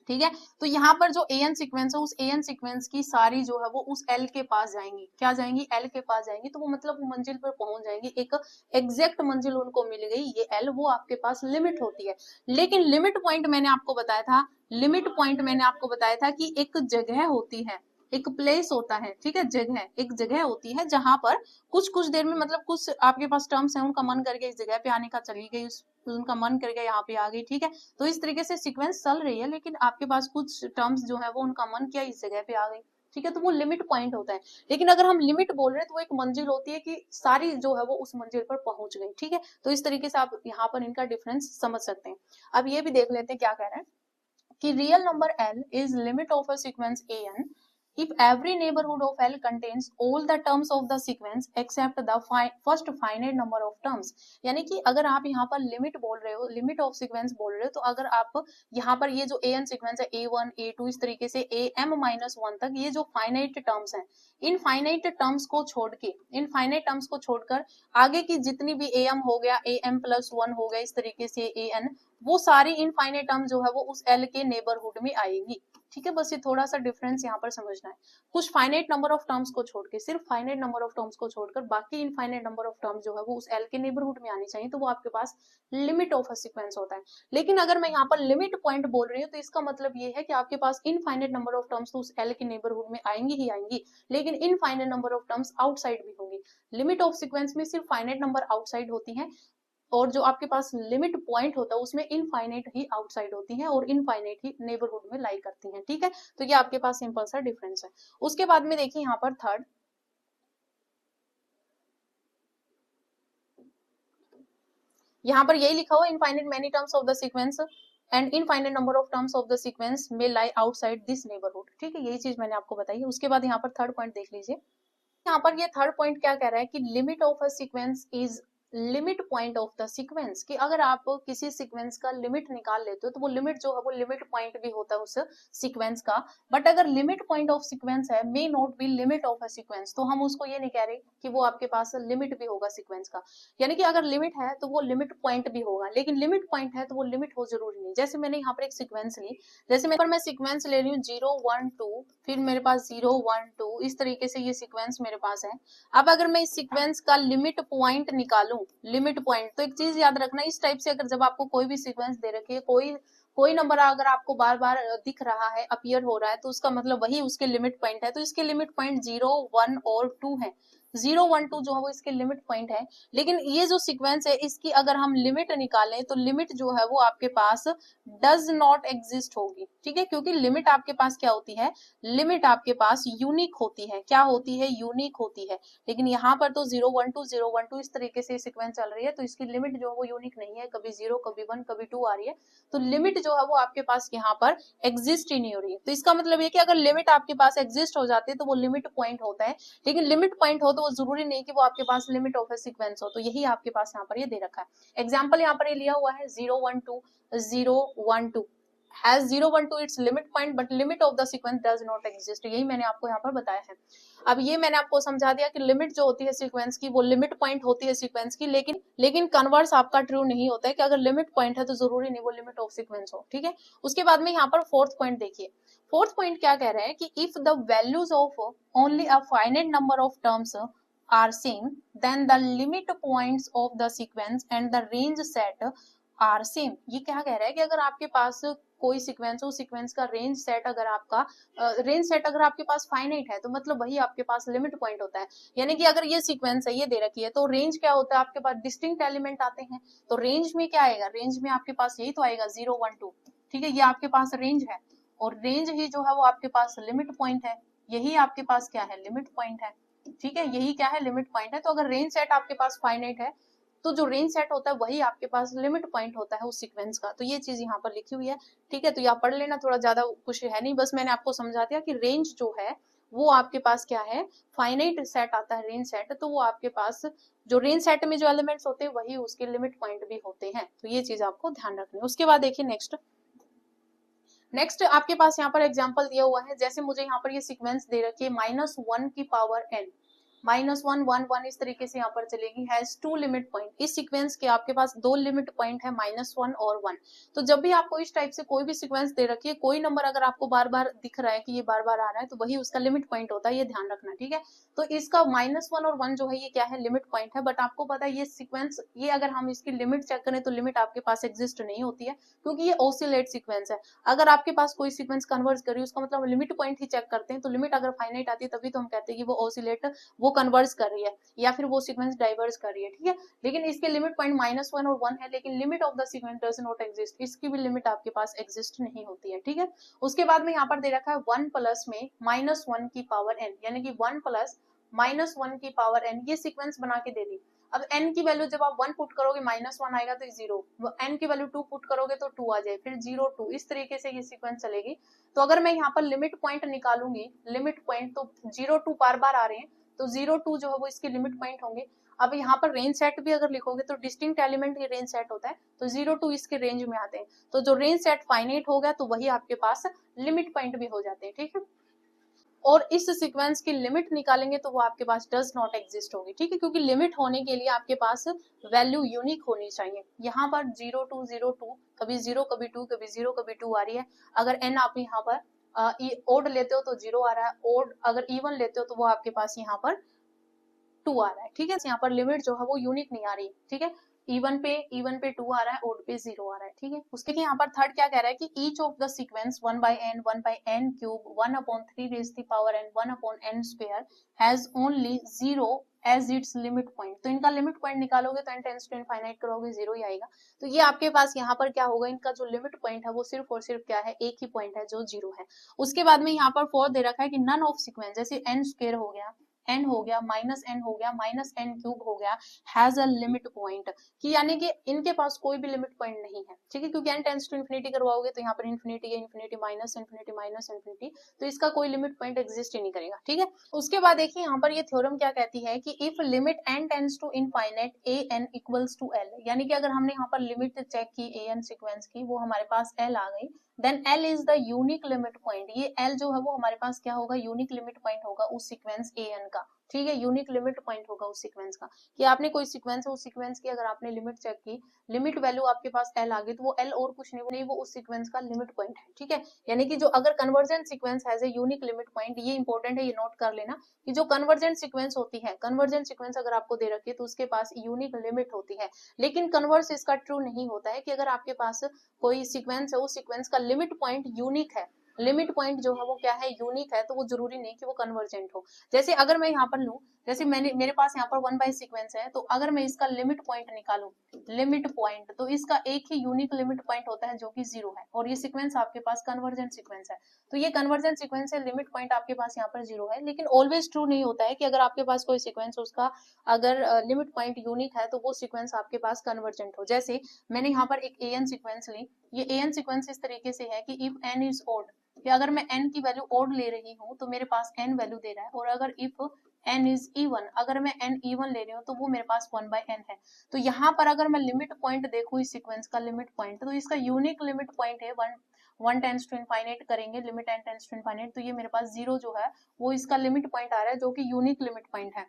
ठीक है। तो यहाँ पर जो एन सीक्वेंस है उस एन सीक्वेंस की सारी जो है वो उस एल के पास जाएंगी। क्या जाएंगी? एल के पास जाएंगी। तो वो मतलब वो मंजिल पर पहुंच जाएंगी, एक एग्जैक्ट मंजिल उनको मिल गई, ये एल वो आपके पास लिमिट होती है। लेकिन लिमिट पॉइंट मैंने आपको बताया था कि एक जगह होती है, एक प्लेस होता है, ठीक है, एक जगह होती है जहां पर कुछ देर में मतलब कुछ आपके पास टर्म्स है उनका मन करके इस जगह पे आने का चली गई, उनका मन करके यहाँ पे आ गई, ठीक है। तो इस तरीके से सीक्वेंस चल रही है लेकिन आपके पास कुछ टर्म्स जो है वो उनका मन किया इस जगह पे आ गई, ठीक है, तो वो लिमिट पॉइंट होता है। लेकिन अगर हम लिमिट बोल रहे हैं तो वो एक मंजिल होती है कि सारी जो है वो उस मंजिल पर पहुंच गई, ठीक है। तो इस तरीके से आप यहाँ पर इनका डिफरेंस समझ सकते हैं। अब ये भी देख लेते हैं क्या कह रहे हैं कि real number n is limit of a sequence an if every neighborhood of L contains all the terms of the sequence except the first finite number of terms। यानी कि अगर आप यहाँ पर लिमिट बोल रहे हो, लिमिट ऑफ सीक्वेंस बोल रहे हो, तो अगर आप यहाँ पर ये जो an सीक्वेंस है a1 a2 इस तरीके से am-1 तक, ये जो फाइनाइट टर्म्स हैं, इन फाइनाइट टर्म्स को छोड़ के, इन फाइनाइट टर्म्स को छोड़कर आगे की जितनी भी am हो गया, am+1 हो गया, इस तरीके से an, वो सारी इनफाइनाइट टर्म जो है वो उस L के नेबरहुड में आएगी। ठीक है, बस ये थोड़ा सा डिफरेंस यहाँ पर समझना है। कुछ फाइनाइट नंबर ऑफ टर्म्स को छोड़ के, सिर्फ फाइनाइट नंबर ऑफ टर्म्स को छोड़कर बाकी इनफाइनाइट नंबर ऑफ टर्म्स जो है वो उस L के नेबरहुड में आनी चाहिए, तो वो आपके पास लिमिट ऑफ अ सीक्वेंस होता है। लेकिन अगर मैं यहाँ पर लिमिट पॉइंट बोल रही हूँ तो इसका मतलब ये है कि आपके पास इनफाइनाइट नंबर ऑफ टर्म्स तो उस L के नेबरहुड में आएंगी ही आएंगी, लेकिन infinite number of terms outside भी होंगी। लिमिट ऑफ सीक्वेंस में सिर्फ फाइनाइट नंबर आउटसाइड होती है, और जो आपके पास लिमिट पॉइंट होता है उसमें इनफाइनाइट ही आउटसाइड होती हैं और इनफाइनाइट ही नेबरहुड में लाई करती हैं। ठीक है, तो ये आपके पास सिंपल सा डिफरेंस है। उसके बाद में देखिए यहाँ पर थर्ड, यहाँ पर यही लिखा हुआ infinite many terms of the sequence and infinite number of terms of the sequence में लाई आउटसाइड दिस नेबरहुड। ठीक है, यही चीज मैंने आपको बताई है। उसके बाद यहाँ पर थर्ड पॉइंट देख लीजिए। यहाँ पर ये थर्ड पॉइंट क्या कह रहा है कि limit of a sequence is limit point of the sequence, कि अगर आप किसी सीक्वेंस का लिमिट निकाल लेते हो तो वो लिमिट जो है वो लिमिट पॉइंट भी होता है उस सीक्वेंस का। बट अगर लिमिट पॉइंट ऑफ सीक्वेंस है may not be limit of a sequence, तो हम उसको ये नहीं कह रहे कि वो आपके पास लिमिट भी होगा सीक्वेंस का। यानी कि अगर लिमिट है तो वो लिमिट पॉइंट भी होगा, लेकिन लिमिट पॉइंट है तो वो लिमिट हो जरूरी नहीं। जैसे मैंने यहाँ पर एक सीक्वेंस ली, जैसे मैं सीक्वेंस ले रही हूँ 0 1 2, फिर मेरे पास 0 1 2, इस तरीके से ये सीक्वेंस मेरे पास है। अब अगर मैं इस सीक्वेंस का लिमिट पॉइंट निकालूं, लिमिट पॉइंट, तो एक चीज याद रखना, इस टाइप से अगर जब आपको कोई भी सीक्वेंस दे रखी है, कोई नंबर अगर आपको बार बार दिख रहा है, अपीयर हो रहा है, तो उसका मतलब वही उसके लिमिट पॉइंट है। तो इसके लिमिट पॉइंट 0 1 और 2 है। 0 1 2 जो है वो इसके लिमिट पॉइंट है। लेकिन ये जो सीक्वेंस है इसकी अगर हम लिमिट निकालें तो लिमिट जो है वो आपके पास डज नॉट एग्जिस्ट होगी। ठीक है, क्योंकि लिमिट आपके पास क्या होती है, लिमिट आपके पास यूनिक होती है। क्या होती है, यूनिक होती है। लेकिन यहाँ पर तो 0 1 2 0 1 2 इस तरीके से सीक्वेंस चल रही है, तो इसकी लिमिट जो है वो यूनिक नहीं है, कभी 0 कभी 1 कभी 2 आ रही है, तो लिमिट जो है वो आपके पास यहाँ पर एग्जिस्ट ही नहीं हो रही है। तो इसका मतलब ये कि अगर लिमिट आपके पास एग्जिस्ट हो जाती है तो वो लिमिट पॉइंट होता है, लेकिन लिमिट पॉइंट हो तो वो जरूरी नहीं कि वो आपके पास लिमिट ऑफ ए सीक्वेंस हो। तो यही आपके पास यहाँ पर ये दे रखा है। एग्जाम्पल यहाँ पर ये लिया हुआ है 0 1 2 0 1 2 has 0 1 2 its limit point but limit of the sequence does not exist। यही मैंने आपको यहाँ पर बताया है। अब ये मैंने आपको समझा दिया कि लिमिट जो होती है सीक्वेंस की वो लिमिट पॉइंट होती है सीक्वेंस की, लेकिन कन्वर्स आपका ट्रू नहीं होता है कि अगर लिमिट पॉइंट है तो जरूरी नहीं वो लिमिट ऑफ सीक्वेंस हो। ठीक है, उसके बाद में यहाँ पर फोर्थ पॉइंट देखिए। फोर्थ पॉइंट क्या कह रहे हैं कि if the values of only a finite number of terms are same, then the limit points of the sequence and the range set are same। ये क्या कह रहा है कि अगर आपके पास कोई सीक्वेंस हो, सीक्वेंस का रेंज सेट अगर आपके पास फाइनाइट है तो मतलब वही आपके पास लिमिट पॉइंट होता है। यानी कि अगर ये सीक्वेंस है, ये दे रखी है, तो रेंज क्या होता है, आपके पास डिस्टिंक्ट एलिमेंट आते हैं, तो रेंज में क्या आएगा, रेंज में आपके पास यही तो आएगा 0 1 2। ठीक है, ये आपके पास रेंज है, और रेंज ही जो है वो आपके पास लिमिट पॉइंट है। यही आपके पास क्या है, लिमिट पॉइंट है। ठीक है, यही क्या है, लिमिट पॉइंट है। तो अगर रेंज सेट आपके पास फाइनाइट है तो जो रेंज सेट होता है वही आपके पास लिमिट पॉइंट होता है उस सीक्वेंस का। तो ये चीज यहाँ पर लिखी हुई है। ठीक है, तो यहाँ पढ़ लेना, थोड़ा ज्यादा कुछ है नहीं, बस मैंने आपको समझा दिया कि रेंज जो है वो आपके पास क्या है, फाइनाइट सेट आता है रेंज सेट, तो वो आपके पास जो रेंज सेट में जो एलिमेंट्स होते हैं वही उसके लिमिट पॉइंट भी होते हैं। तो ये चीज आपको ध्यान रखनी है। उसके बाद देखिए नेक्स्ट आपके पास यहाँ पर एग्जांपल दिया हुआ है। जैसे मुझे यहाँ पर ये सीक्वेंस दे रखी है -1 की पावर n, -1 1 1 इस तरीके से यहाँ पर चलेगी, हैज 2 लिमिट पॉइंट। इस सीक्वेंस के आपके पास 2 लिमिट पॉइंट है, -1 और 1। तो जब भी आपको इस टाइप से कोई भी सीक्वेंस दे रखी है, कोई नंबर अगर आपको बार बार दिख रहा है कि ये बार बार आ रहा है, तो वही उसका लिमिट पॉइंट होता है, ये ध्यान रखना। ठीक है, तो इसका -1 और 1 जो है ये क्या है, लिमिट पॉइंट है। बट आपको पता है ये सीक्वेंस, ये अगर हम इसकी लिमिट चेक करें तो लिमिट आपके पास एग्जिस्ट नहीं होती है, क्योंकि ये ऑसिलेट सीक्वेंस है। अगर आपके पास कोई सीक्वेंस कन्वर्ज करी, उसका मतलब लिमिट पॉइंट ही चेक करते हैं, तो लिमिट अगर फाइनाइट आती है तभी तो हम कहते हैं कि वो ऑसिलेट, वो कन्वर्ज कर रही है, या फिर वो सीक्वेंस डाइवर्ज कर रही है। ठीक है, लेकिन इसके लिमिट पॉइंट -1 और 1 है, लेकिन limit of the sequence does not exist, इसकी भी लिमिट आपके पास एग्जिस्ट नहीं होती है। ठीक है, उसके बाद में यहाँ पर दे रखा है 1 प्लस में -1 की पावर n, यानी कि 1 प्लस -1 की पावर n, ये सीक्वेंस बना के दे दी। अब n की वैल्यू जब आप 1 पुट करोगे -1 आएगा तो 0, n की वैल्यू 2 पुट करोगे तो 2 आ जाए, फिर 0 2, इस तरीके से ये सीक्वेंस चलेगी। तो अगर मैं यहाँ पर लिमिट पॉइंट निकालूंगी, लिमिट पॉइंट तो 0 2 बार बार आ रहे हैं, तो 0 2 जो है वो इसके लिमिट पॉइंट होंगे। अब यहाँ पर रेंज सेट भी अगर लिखोगे तो डिस्टिंक्ट एलिमेंट ये रेंज सेट होता है, तो 0 2 इसके रेंज में आते हैं। तो जो रेंज सेट फाइनाइट हो गया तो वही आपके पास लिमिट पॉइंट भी हो जाते हैं, ठीक है। और इस सीक्वेंस की लिमिट निकालेंगे तो वो आपके पास डज नॉट एग्जिस्ट होगी, ठीक है, क्योंकि लिमिट होने के लिए आपके पास वैल्यू यूनिक होनी चाहिए। यहाँ पर 0 2 0 2, कभी 0 कभी 2, कभी 0 कभी 2 आ रही है। अगर n आप यहाँ पर ओड लेते हो तो 0 आ रहा है, ओड अगर इवन लेते हो तो वो आपके पास यहाँ पर 2 आ रहा है, ठीक है। यहाँ पर लिमिट जो है वो यूनिक नहीं आ रही, ठीक है। इवन पे 2 आ रहा है, ओड पे 0 आ रहा है, ठीक है। उसके यहाँ पर थर्ड क्या कह रहा है कि each of the sequence 1/n cube 1/3 raise the power n 1/n square has only 0 as its limit point. तो इनका लिमिट पॉइंट निकालोगे तो n टेंड्स टू इनफाइनाइट करोगे 0 ही आएगा। तो ये आपके पास यहाँ पर क्या होगा, इनका जो लिमिट पॉइंट है वो सिर्फ और सिर्फ क्या है, एक ही पॉइंट है जो 0 है। उसके बाद में यहाँ पर फोर्थ दे रखा है कि नन ऑफ सीक्वेंस, जैसे n स्क्वायर हो गया, n हो गया, -n हो गया, -n क्यूब हो गया, हैज अ लिमिट पॉइंट, कि यानी कि इनके पास कोई भी लिमिट पॉइंट नहीं है, ठीक है, क्योंकि n टेंड्स टू इन्फिनिटी करवाओगे तो यहाँ पर इन्फिनिटी है, infinity minus infinity minus infinity, तो इसका कोई लिमिट पॉइंट एग्जिस्ट ही नहीं करेगा, ठीक है। उसके बाद देखिए यहाँ पर ये थ्योरम क्या कहती है कि if limit n tends to infinite an equals to l, यानी कि अगर हमने यहाँ पर लिमिट चेक की an सीक्वेंस की, वो हमारे पास l आ गई, then L is the unique limit point. ये L जो है वो हमारे पास क्या होगा, यूनिक लिमिट पॉइंट होगा उस सीक्वेंस an का, ठीक है, यूनिक लिमिट पॉइंट होगा उस सीक्वेंस का। कि आपने कोई सीक्वेंस है, उस सीक्वेंस की अगर आपने लिमिट चेक की, लिमिट वैल्यू आपके पास L आ गई, तो वो L और कुछ नहीं, वो उस सीक्वेंस का लिमिट पॉइंट है, ठीक है। यानी कि जो अगर convergent sequence has a unique limit point, ये इंपॉर्टेंट है, ये नोट कर लेना कि जो कन्वर्जेंट सीक्वेंस होती है, कन्वर्जेंट सीक्वेंस अगर आपको दे रखी है तो उसके पास यूनिक लिमिट होती है। लेकिन कन्वर्स इसका ट्रू नहीं होता है कि अगर आपके पास कोई सीक्वेंस है, उस सीक्वेंस का लिमिट पॉइंट यूनिक है, लिमिट पॉइंट जो है वो क्या है, यूनिक है, तो वो जरूरी नहीं कि वो कन्वर्जेंट हो। जैसे अगर मैं यहाँ पर लूं, जैसे मेरे पास यहाँ पर 1 बाई सीक्वेंस है, तो अगर मैं इसका लिमिट पॉइंट निकालूं, लिमिट पॉइंट, तो इसका एक ही यूनिक लिमिट पॉइंट होता है जो कि 0 है, और ये सीक्वेंस आपके पास कन्वर्जेंट सीक्वेंस है। तो ये कन्वर्जेंट सीक्वेंस है, लिमिट पॉइंट आपके पास यहाँ पर 0 है। लेकिन ऑलवेज ट्रू नहीं होता है कि अगर आपके पास कोई सीक्वेंस, उसका अगर लिमिट पॉइंट यूनिक है तो वो सीक्वेंस आपके पास कन्वर्जेंट हो। जैसे मैंने यहाँ पर एक an सीक्वेंस ली, ये an सीक्वेंस इस तरीके से है कि इफ n इज ओड, कि अगर मैं n की वैल्यू ओड ले रही हूँ तो मेरे पास n वैल्यू दे रहा है, और अगर इफ n इज इवन, अगर मैं n इवन ले रही हूँ तो वो मेरे पास 1/n है। तो यहाँ पर अगर मैं लिमिट पॉइंट देखूँ, इस सीक्वेंस का लिमिट पॉइंट, तो इसका यूनिक लिमिट पॉइंट है 1 टेंड्स टू इनफाइनाइट करेंगे, limit n tends to infinite, तो ये मेरे पास 0 जो है वो इसका लिमिट पॉइंट आ रहा है, जो कि यूनिक लिमिट पॉइंट है।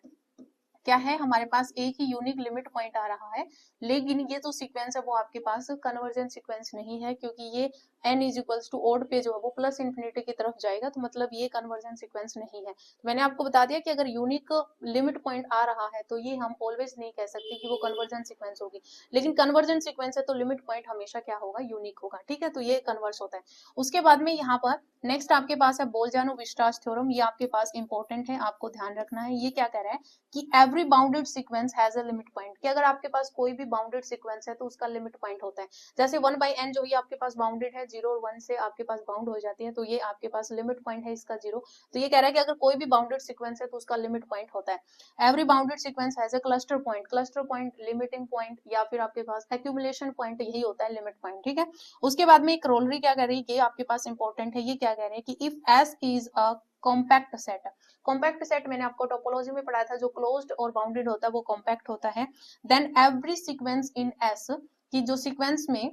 क्या है, हमारे पास एक ही यूनिक लिमिट पॉइंट आ रहा है। लेकिन ये जो सीक्वेंस है वो आपके पास कन्वर्जेंट सीक्वेंस नहीं है, क्योंकि ये n is equals to odd पे जो है वो प्लस इन्फिनिटी की तरफ जाएगा, तो मतलब ये कन्वर्जेंट सीक्वेंस नहीं है। तो मैंने आपको बता दिया कि अगर यूनिक लिमिट पॉइंट आ रहा है तो ये हम ऑलवेज नहीं कह सकते कि वो कन्वर्जेंट सीक्वेंस होगी। लेकिन कन्वर्जेंट सीक्वेंस है तो लिमिट पॉइंट हमेशा क्या होगा, यूनिक होगा, ठीक है। तो ये कन्वर्स होता है। उसके बाद में यहाँ पर नेक्स्ट आपके पास है बोल्जानो-विस्टास थ्योरम, ये आपके पास इंपॉर्टेंट है, आपको ध्यान रखना है। ये क्या कह रहा है कि every bounded sequence has a limit point, कि अगर आपके पास कोई भी बाउंडेड सीक्वेंस है तो उसका लिमिट पॉइंट होता है। जैसे 1/n जो ये आपके पास बाउंडेड है, 0 और 1 से आपके पास बाउंड हो जाती है, तो ये आपके पास लिमिट पॉइंट है इसका 0। तो ये कह रहा है कि अगर कोई भी बाउंडेड सीक्वेंस है तो उसका लिमिट पॉइंट होता है। Every bounded sequence has a cluster point, cluster point, limiting point, या फिर आपके पास एक्यूमुलेशन पॉइंट, यही होता है लिमिट पॉइंट, ठीक है। उसके बाद में एक रोलरी क्या कह रही है, ये आपके पास इंपॉर्टेंट है। ये क्या कह रहे हैं कि if S is a compact set, compact set मैंने आपको टोपोलॉजी में पढ़ाया था, जो क्लोज्ड और बाउंडेड होता है वो कॉम्पैक्ट होता है। Then every sequence in S, कि जो सीक्वेंस में,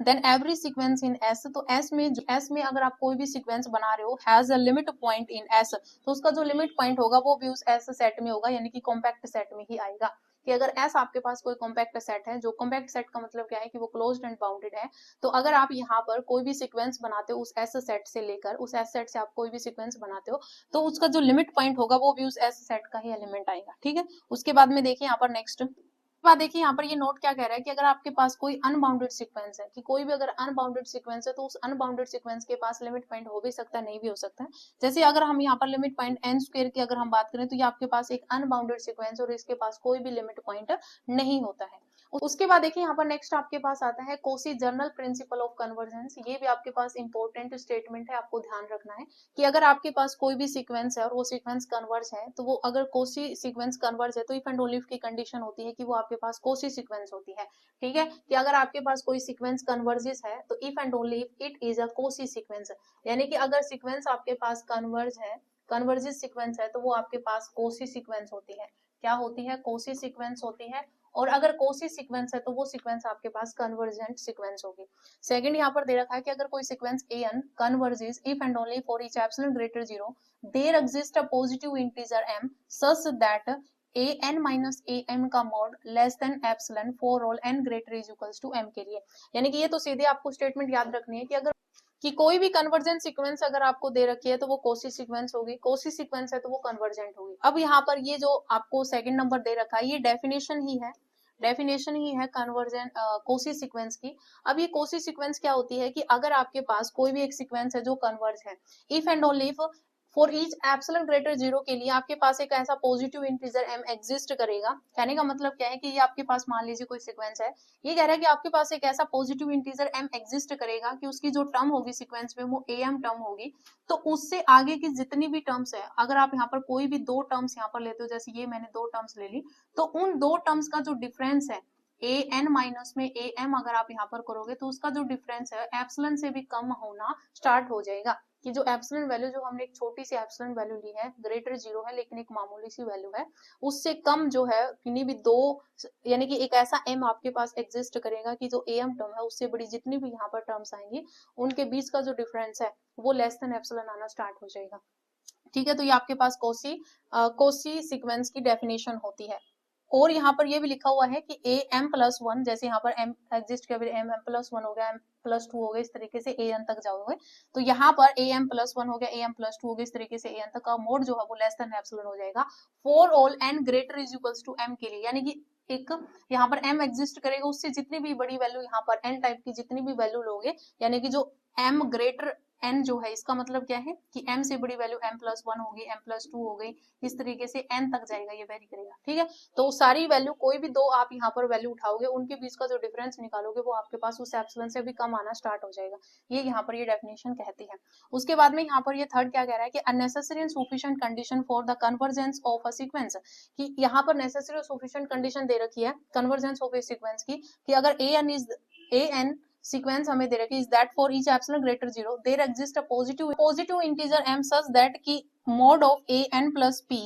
then every sequence in S, तो S में अगर आप कोई भी सीक्वेंस बना रहे हो, has a limit point in S, तो उसका जो लिमिट पॉइंट होगा वो भी उस S सेट में होगा, यानी कि कॉम्पैक्ट सेट में ही आएगा। कि अगर S आपके पास कोई कॉम्पैक्ट सेट है, जो कॉम्पैक्ट सेट का मतलब क्या है कि वो क्लोज्ड एंड बाउंडेड है, तो अगर आप यहाँ पर कोई भी सीक्वेंस बनाते हो उस S सेट से लेकर, उस S सेट से आप कोई भी सीक्वेंस बनाते हो, तो उसका जो लिमिट पॉइंट होगा वो भी उस S सेट का ही एलिमेंट आएगा, ठीक है। उसके बाद में देखिए यहाँ पर नेक्स्ट बात, देखिए यहाँ पर ये नोट क्या कह रहा है कि अगर आपके पास कोई अनबाउंडेड सीक्वेंस है, कि कोई भी अगर अनबाउंडेड सीक्वेंस है, तो उस अनबाउंडेड सीक्वेंस के पास लिमिट पॉइंट हो भी सकता है, नहीं भी हो सकता है। जैसे अगर हम यहाँ पर लिमिट पॉइंट n स्क्वायर की अगर हम बात करें, तो ये आपके पास एक अनबाउंडेड सीक्वेंस और इसके पास कोई भी लिमिट पॉइंट नहीं होता है। उसके बाद देखिए यहाँ पर नेक्स्ट आपके पास आता है Kosi general principle of convergence. ये भी आपके पास इंपॉर्टेंट स्टेटमेंट है, आपको ध्यान रखना है कि अगर आपके पास कोई भी सीक्वेंस है और वो सीक्वेंस कन्वर्ज है, तो वो अगर कोसी सीक्वेंस कन्वर्ज है तो इफ एंड ओनली इफ की कंडीशन होती है कि वो आपके पास कोसी सीक्वेंस होती है। ठीक है, कि अगर आपके पास कोई सीक्वेंस कन्वर्जेस है तो if and only if it is a Kosi sequence, यानी कि अगर सीक्वेंस आपके पास कन्वर्ज है, कन्वर्जेस सीक्वेंस है, तो वो आपके पास कोसी सीक्वेंस होती है। क्या होती है? कोसी सीक्वेंस होती है। और अगर कोसी सीक्वेंस है तो वो सीक्वेंस आपके पास कन्वर्जेंट सीक्वेंस होगी। सेकंड यहाँ पर दे रखा है कि अगर कोई sequence an converges if and only for each epsilon greater 0 there exists a positive integer m such that an minus am का mod less than epsilon for all n greater is equals to m के लिए। यानी कि ये तो सीधे आपको statement याद रखनी है कि अगर कि कोई भी कन्वर्जेंट सीक्वेंस अगर आपको दे रखी है तो वो कोसी सीक्वेंस होगी, कोसी सीक्वेंस है तो वो कन्वर्जेंट होगी। अब यहाँ पर ये जो आपको सेकंड नंबर दे रखा है ये डेफिनेशन ही है कन्वर्जेंट कोसी सीक्वेंस की। अब ये कोसी सीक्वेंस क्या होती है कि अगर आपके पास कोई भी एक सीक्वेंस है जो कन्वर्ज है, if and only if for each epsilon greater 0 के लिए आपके पास एक ऐसा पॉजिटिव इंटीजर m एग्जिस्ट करेगा। कहने का मतलब क्या है कि ये आपके पास मान लीजिए कोई सीक्वेंस है, ये कह रहा है कि आपके पास एक ऐसा पॉजिटिव इंटीजर m एग्जिस्ट करेगा कि उसकी जो टर्म होगी सीक्वेंस में वो am टर्म होगी। तो उससे आगे की जितनी भी टर्म्स है, अगर आप यहाँ पर कोई भी दो टर्म्स यहाँ पर लेते हो, जैसे ये मैंने दो टर्म्स ले ली, तो उन दो टर्म्स का जो डिफरेंस है an माइनस में am अगर आप यहाँ पर करोगे तो उसका जो डिफरेंस है एप्सिलॉन से भी कम होना स्टार्ट हो जाएगा। कि जो एप्सिलॉन वैल्यू जो हमने एक छोटी सी एप्सिलॉन वैल्यू ली है, ग्रेटर 0 है लेकिन एक मामूली सी वैल्यू है, उससे कम जो है किन्हीं भी दो, यानी कि एक ऐसा m आपके पास एग्जिस्ट करेगा कि जो am टर्म है उससे बड़ी जितनी भी यहाँ पर टर्म्स आएंगी उनके बीच का जो डिफरेंस है वो लेस देन एप्सिलॉन आना स्टार्ट हो जाएगा। ठीक है, तो ये आपके पास कोसी सीक्वेंस की डेफिनेशन होती है। और यहाँ पर ये भी लिखा हुआ है कि ए एम प्लस वन, जैसे यहाँ पर m एग्जिस्ट किया, एम एम प्लस वन हो गया, एम प्लस टू हो गया, इस तरीके से ए एन तक जाओगे तो यहाँ पर ए एम प्लस वन हो गया, ए एम प्लस टू हो गया, इस तरीके से ए एन तक का मोड जो है वो लेस देन एप्सिलॉन हो जाएगा for all n greater is equals to m के लिए। यानी कि एक यहाँ पर m एग्जिस्ट करेगा, उससे जितनी भी बड़ी वैल्यू यहाँ पर n टाइप की जितनी भी वैल्यू लोगे, यानी कि जो m ग्रेटर n जो है, इसका मतलब क्या है कि m से बड़ी वैल्यू m प्लस वन होगी, m प्लस टू हो गई, इस तरीके से n तक जाएगा, ये वेरी करेगा। ठीक है, तो सारी वैल्यू कोई भी दो आप यहाँ पर वैल्यू उठाओगे, उनके बीच का जो डिफरेंस निकालोगे वो आपके पास उस एप्सिलॉन से भी कम आना स्टार्ट हो जाएगा। ये यहाँ पर ये डेफिनेशन कहती है। उसके बाद में यहाँ पर ये थर्ड क्या कह रहा है कि unnecessary and sufficient condition for the convergence of a sequence, कि यहाँ पर नेसेसरी और सफिशिएंट कंडीशन दे रखी है कन्वर्जेंस ऑफ ए सीक्वेंस की, कि अगर an सीक्वेंस हमें दे रखी है, is that for each epsilon greater 0 there exist a positive integer m such that की mod of an plus p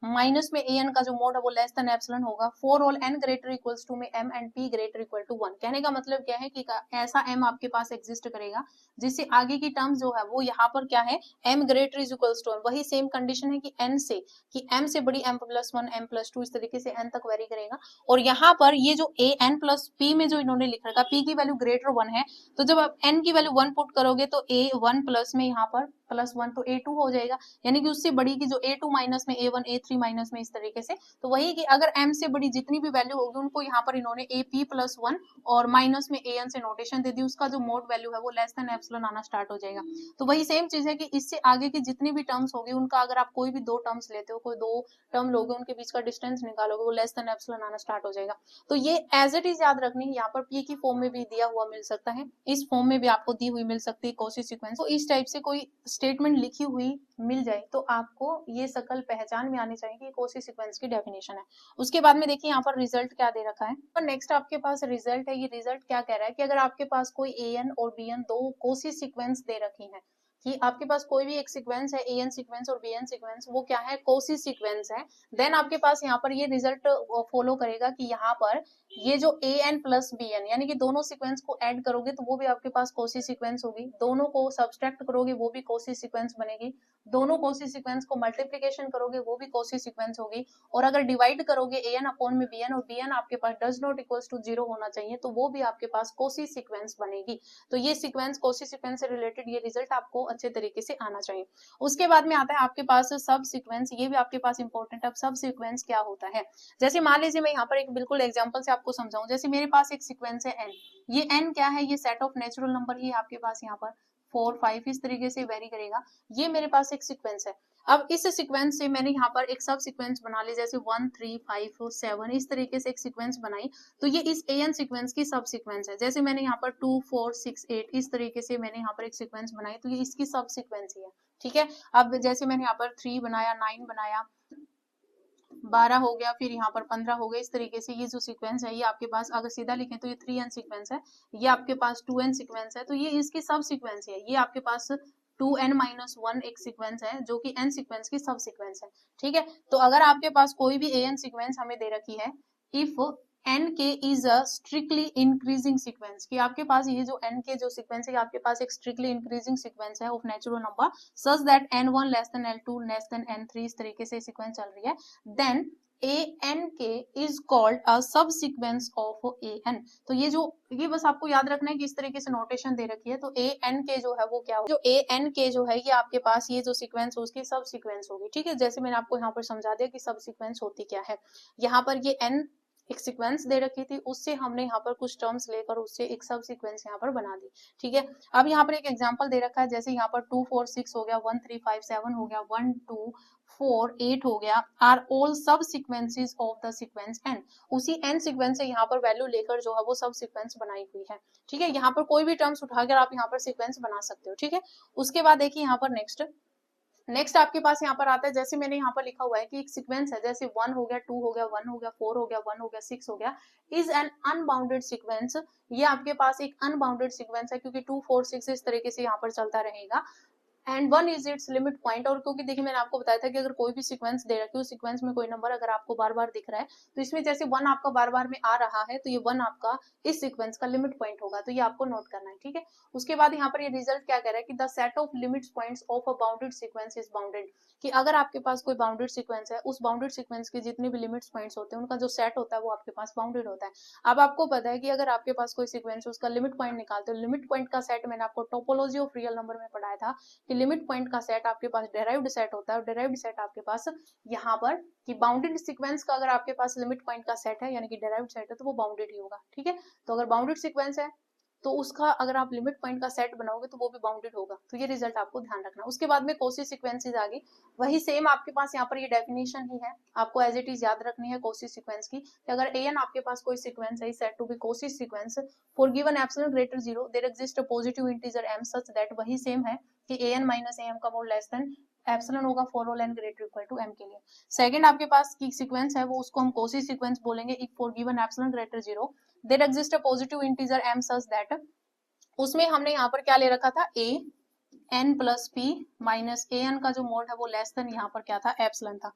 minus में an का जो मोड है वो लेस देन एप्सिलॉन होगा for all n greater equals to में m and p greater equal to 1। कहने का मतलब क्या है कि ऐसा m आपके पास एग्जिस्ट करेगा जिससे आगे की टर्म्स जो है वो यहाँ पर क्या है, m greater is equals to, वही सेम कंडीशन है कि n से, कि m से बड़ी m plus one, m plus two, इस तरीके से n तक वेरी करेगा। और यहाँ पर ये जो an प्लस p में जो इन्होंने लिख रखा, p की वैल्यू ग्रेटर 1 है, तो जब आप n की वैल्यू 1 पुट करोगे तो a1 प्लस में यहाँ पर प्लस 1 तो a2 हो जाएगा, यानी कि उससे बड़ी की जो a2 माइनस में a1 a3 माइनस में, इस तरीके से। तो वही कि अगर m से बड़ी जितनी भी वैल्यू होगी उनको यहाँ पर इन्होंने ap प्लस 1 और माइनस में an से नोटेशन दे दी, उसका जो मोड वैल्यू है वो लेस देन एप्सिलॉन आना स्टार्ट हो जाएगा। तो वही सेम चीज है कि इससे आगे की जितनी भी टर्म्स होगी उनका अगर आप कोई भी दो टर्म्स लेते हो, कोई दो टर्म लोगे, उनके बीच का डिस्टेंस निकालोगे, वो लेस देन एप्सिलॉन आना स्टार्ट हो जाएगा। तो ये एज इट इज याद रखनी है, यहाँ पर p की फॉर्म में भी दिया हुआ मिल सकता है, इस फॉर्म में भी आपको दी हुई मिल सकती है कोसी सीक्वेंस। तो इस टाइप से कोई स्टेटमेंट लिखी हुई मिल जाए तो आपको ये शकल पहचान में आनी चाहिए कि कोसी सीक्वेंस की डेफिनेशन है। उसके बाद में देखिए यहाँ पर रिजल्ट क्या दे रखा है, और नेक्स्ट आपके पास रिजल्ट है। ये रिजल्ट क्या कह रहा है कि अगर आपके पास कोई an और bn दो कोसी सीक्वेंस दे रखी है, कि आपके पास कोई भी एक सीक्वेंस है an सीक्वेंस और bn सीक्वेंस, वो क्या है, कोसी सीक्वेंस है, देन आपके पास यहाँ पर ये रिजल्ट फॉलो करेगा कि यहाँ पर ये जो an प्लस bn यानी कि दोनों सीक्वेंस को ऐड करोगे तो वो भी आपके पास कोसी सीक्वेंस होगी, दोनों को सब्सट्रैक्ट करोगे वो भी कोसी सीक्वेंस बनेगी, दोनों कोसी सीक्वेंस को मल्टीप्लिकेशन करोगे वो भी कोसी सीक्वेंस होगी, और अगर डिवाइड करोगे an अपॉन में bn और bn आपके पास डज नॉट इक्वल्स टू 0 होना चाहिए तो वो भी आपके पास कोसी सीक्वेंस बनेगी। तो ये सीक्वेंस कोसी सीक्वेंस से रिलेटेड ये रिजल्ट आपको अच्छे तरीके से आना चाहिए। उसके बाद में आता है आपके पास सब सीक्वेंस, ये भी आपके पास इंपॉर्टेंट है। अब सब सीक्वेंस क्या होता है, जैसे मान लीजिए मैं यहाँ पर एक बिल्कुल एग्जांपल से आपको समझाऊं, जैसे मेरे पास एक सीक्वेंस है n, ये n क्या है, ये सेट ऑफ नेचुरल नंबर ही आपके पास यहाँ पर 4 5 इस तरीके से वेरी करेगा। ये मेरे पास एक सीक्वेंस है। अब इस सीक्वेंस से मैंने यहाँ पर एक सब सीक्वेंस बना ली, जैसे 1 3 5 7 इस तरीके से एक सीक्वेंस बनाई, तो ये इस an सीक्वेंस की सब सीक्वेंस है। जैसे मैंने यहाँ पर 2 4 6 8 इस तरीके से मैंने यहाँ पर एक सीक्वेंस बनाई, तो ये इसकी सब सीक्वेंस ही है। ठीक है, अब जैसे मैंने यहाँ पर 3 बनाया, 9 बनाया, 12 हो गया, फिर यहाँ पर 15 हो गया, इस तरीके से ये जो सीक्वेंस है ये आपके पास अगर सीधा लिखें तो ये 3n सीक्वेंस है, ये आपके पास 2n सीक्वेंस है, तो ये इसकी सब सीक्वेंस है। ये आपके पास 2n-1 एक सीक्वेंस है जो कि n सीक्वेंस की सब सीक्वेंस है। ठीक है, तो अगर आपके पास कोई भी an सीक्वेंस हमें दे रखी है, if nk is a strictly increasing sequence, कि आपके पास ये जो nk जो सीक्वेंस है आपके पास एक स्ट्रिक्टली इंक्रीजिंग सीक्वेंस है of natural number such that n1 less than n2 less than n3 इस तरीके से सीक्वेंस चल रही है, then ank is called a subsequence of an। तो ये बस आपको याद रखना है कि इस तरीके से नोटेशन दे रखी है। तो ank जो है वो क्या होगा, जो ank जो है ये आपके पास ये जो सीक्वेंस है उसकी सब सीक्वेंस होगी। ठीक है, जैसे मैंने आपको यहाँ पर समझा दिया कि सब सीक्वेंस होती क्या है। यहाँ पर ये n एक सीक्वेंस दे रखी थी, उससे हमने यहाँ पर कुछ टर्म्स लेकर उससे एक सब सीक्वेंस यहाँ पर बना दी। ठीक है, अब यहाँ पर एक एग्जांपल दे रखा है, जैसे यहाँ पर 2 4 6 हो गया, 1 3 5 7 हो गया, 1 2 4 8 हो गया, आर ऑल सब sequences of the sequence n। उसी n सीक्वेंस से यहाँ पर वैल्यू लेकर जो है वो सब सीक्वेंस बनाई हुई है। ठीक है, यहाँ पर कोई भी टर्म्स उठाकर आप यहाँ पर सीक्वेंस बना सकते हो। ठीक है, उसके बाद देखिए यहाँ पर नेक्स्ट आपके पास यहाँ पर आता है, जैसे मैंने यहाँ पर लिखा हुआ है कि एक सीक्वेंस है, जैसे 1 हो गया, 2 हो गया, 1 हो गया, 4 हो गया, 1 हो गया, 6 हो गया, इज एन अनबाउंडेड सीक्वेंस। ये आपके पास एक अनबाउंडेड सीक्वेंस है क्योंकि 2 4 6 इस तरीके से यहाँ पर चलता रहेगा, and 1 is it's limit point. और क्योंकि देखिए मैंने आपको बताया था कि अगर कोई भी सीक्वेंस दे रखी है, उस सीक्वेंस में कोई नंबर अगर आपको बार बार दिख रहा है, तो इसमें जैसे 1 आपका बार बार में आ रहा है, तो ये 1 आपका इस सीक्वेंस का लिमिट पॉइंट होगा, तो ये आपको नोट करना है। ठीक है, उसके बाद यहाँ पर ये रिजल्ट क्या कह रहा है कि the set of limit points of a bounded sequence is bounded, कि अगर आपके पास कोई बाउंडेड सीक्वेंस है, उस बाउंडेड सीक्वेंस के जितने भी लिमिट्स पॉइंट्स होते हैं उनका जो सेट होता है वो आपके पास बाउंडेड होता है। अब आपको पता है कि अगर आपके पास कोई सीक्वेंस है उसका लिमिट पॉइंट निकालते हो, लिमिट पॉइंट का सेट मैंने आपको टोपोलॉजी ऑफ रियल नंबर में पढ़ाया था कि लिमिट पॉइंट का सेट आपके पास डेराइव्ड सेट होता है, और डेराइव्ड सेट आपके पास यहाँ पर कि बाउंडेड सीक्वेंस का अगर आपके पास लिमिट पॉइंट का सेट है यानी कि डेराइव्ड सेट है तो वो बाउंडेड ही होगा। ठीक है, तो अगर बाउंडेड सीक्वेंस है तो उसका अगर आप लिमिट पॉइंट का सेट बनाओगे तो वो भी बाउंडेड होगा, तो ये रिजल्ट आपको ध्यान रखना। उसके बाद में कोसी सीक्वेंसेस आ गई, वही सेम आपके पास यहाँ पर ये डेफिनेशन ही है, आपको एज इट इज याद रखनी है कोसी सीक्वेंस की, कि अगर an आपके पास कोई सीक्वेंस है set to be Cauchy sequence for given epsilon greater 0 there exist a positive integer m such that, वही सेम है कि an माइनस am का मोड लेस देन एप्सिलॉन होगा for all n greater equal to m के लिए। Second आपके पास की sequence है वो उसको हम कोसी सीक्वेंस बोलेंगे, if for given epsilon greater 0 there exist a positive integer m such that, उसमें हमने यहाँ पर क्या ले रखा था a n plus p minus a n का जो मोड है वो लेस देन यहाँ पर क्या था एप्सिलॉन था,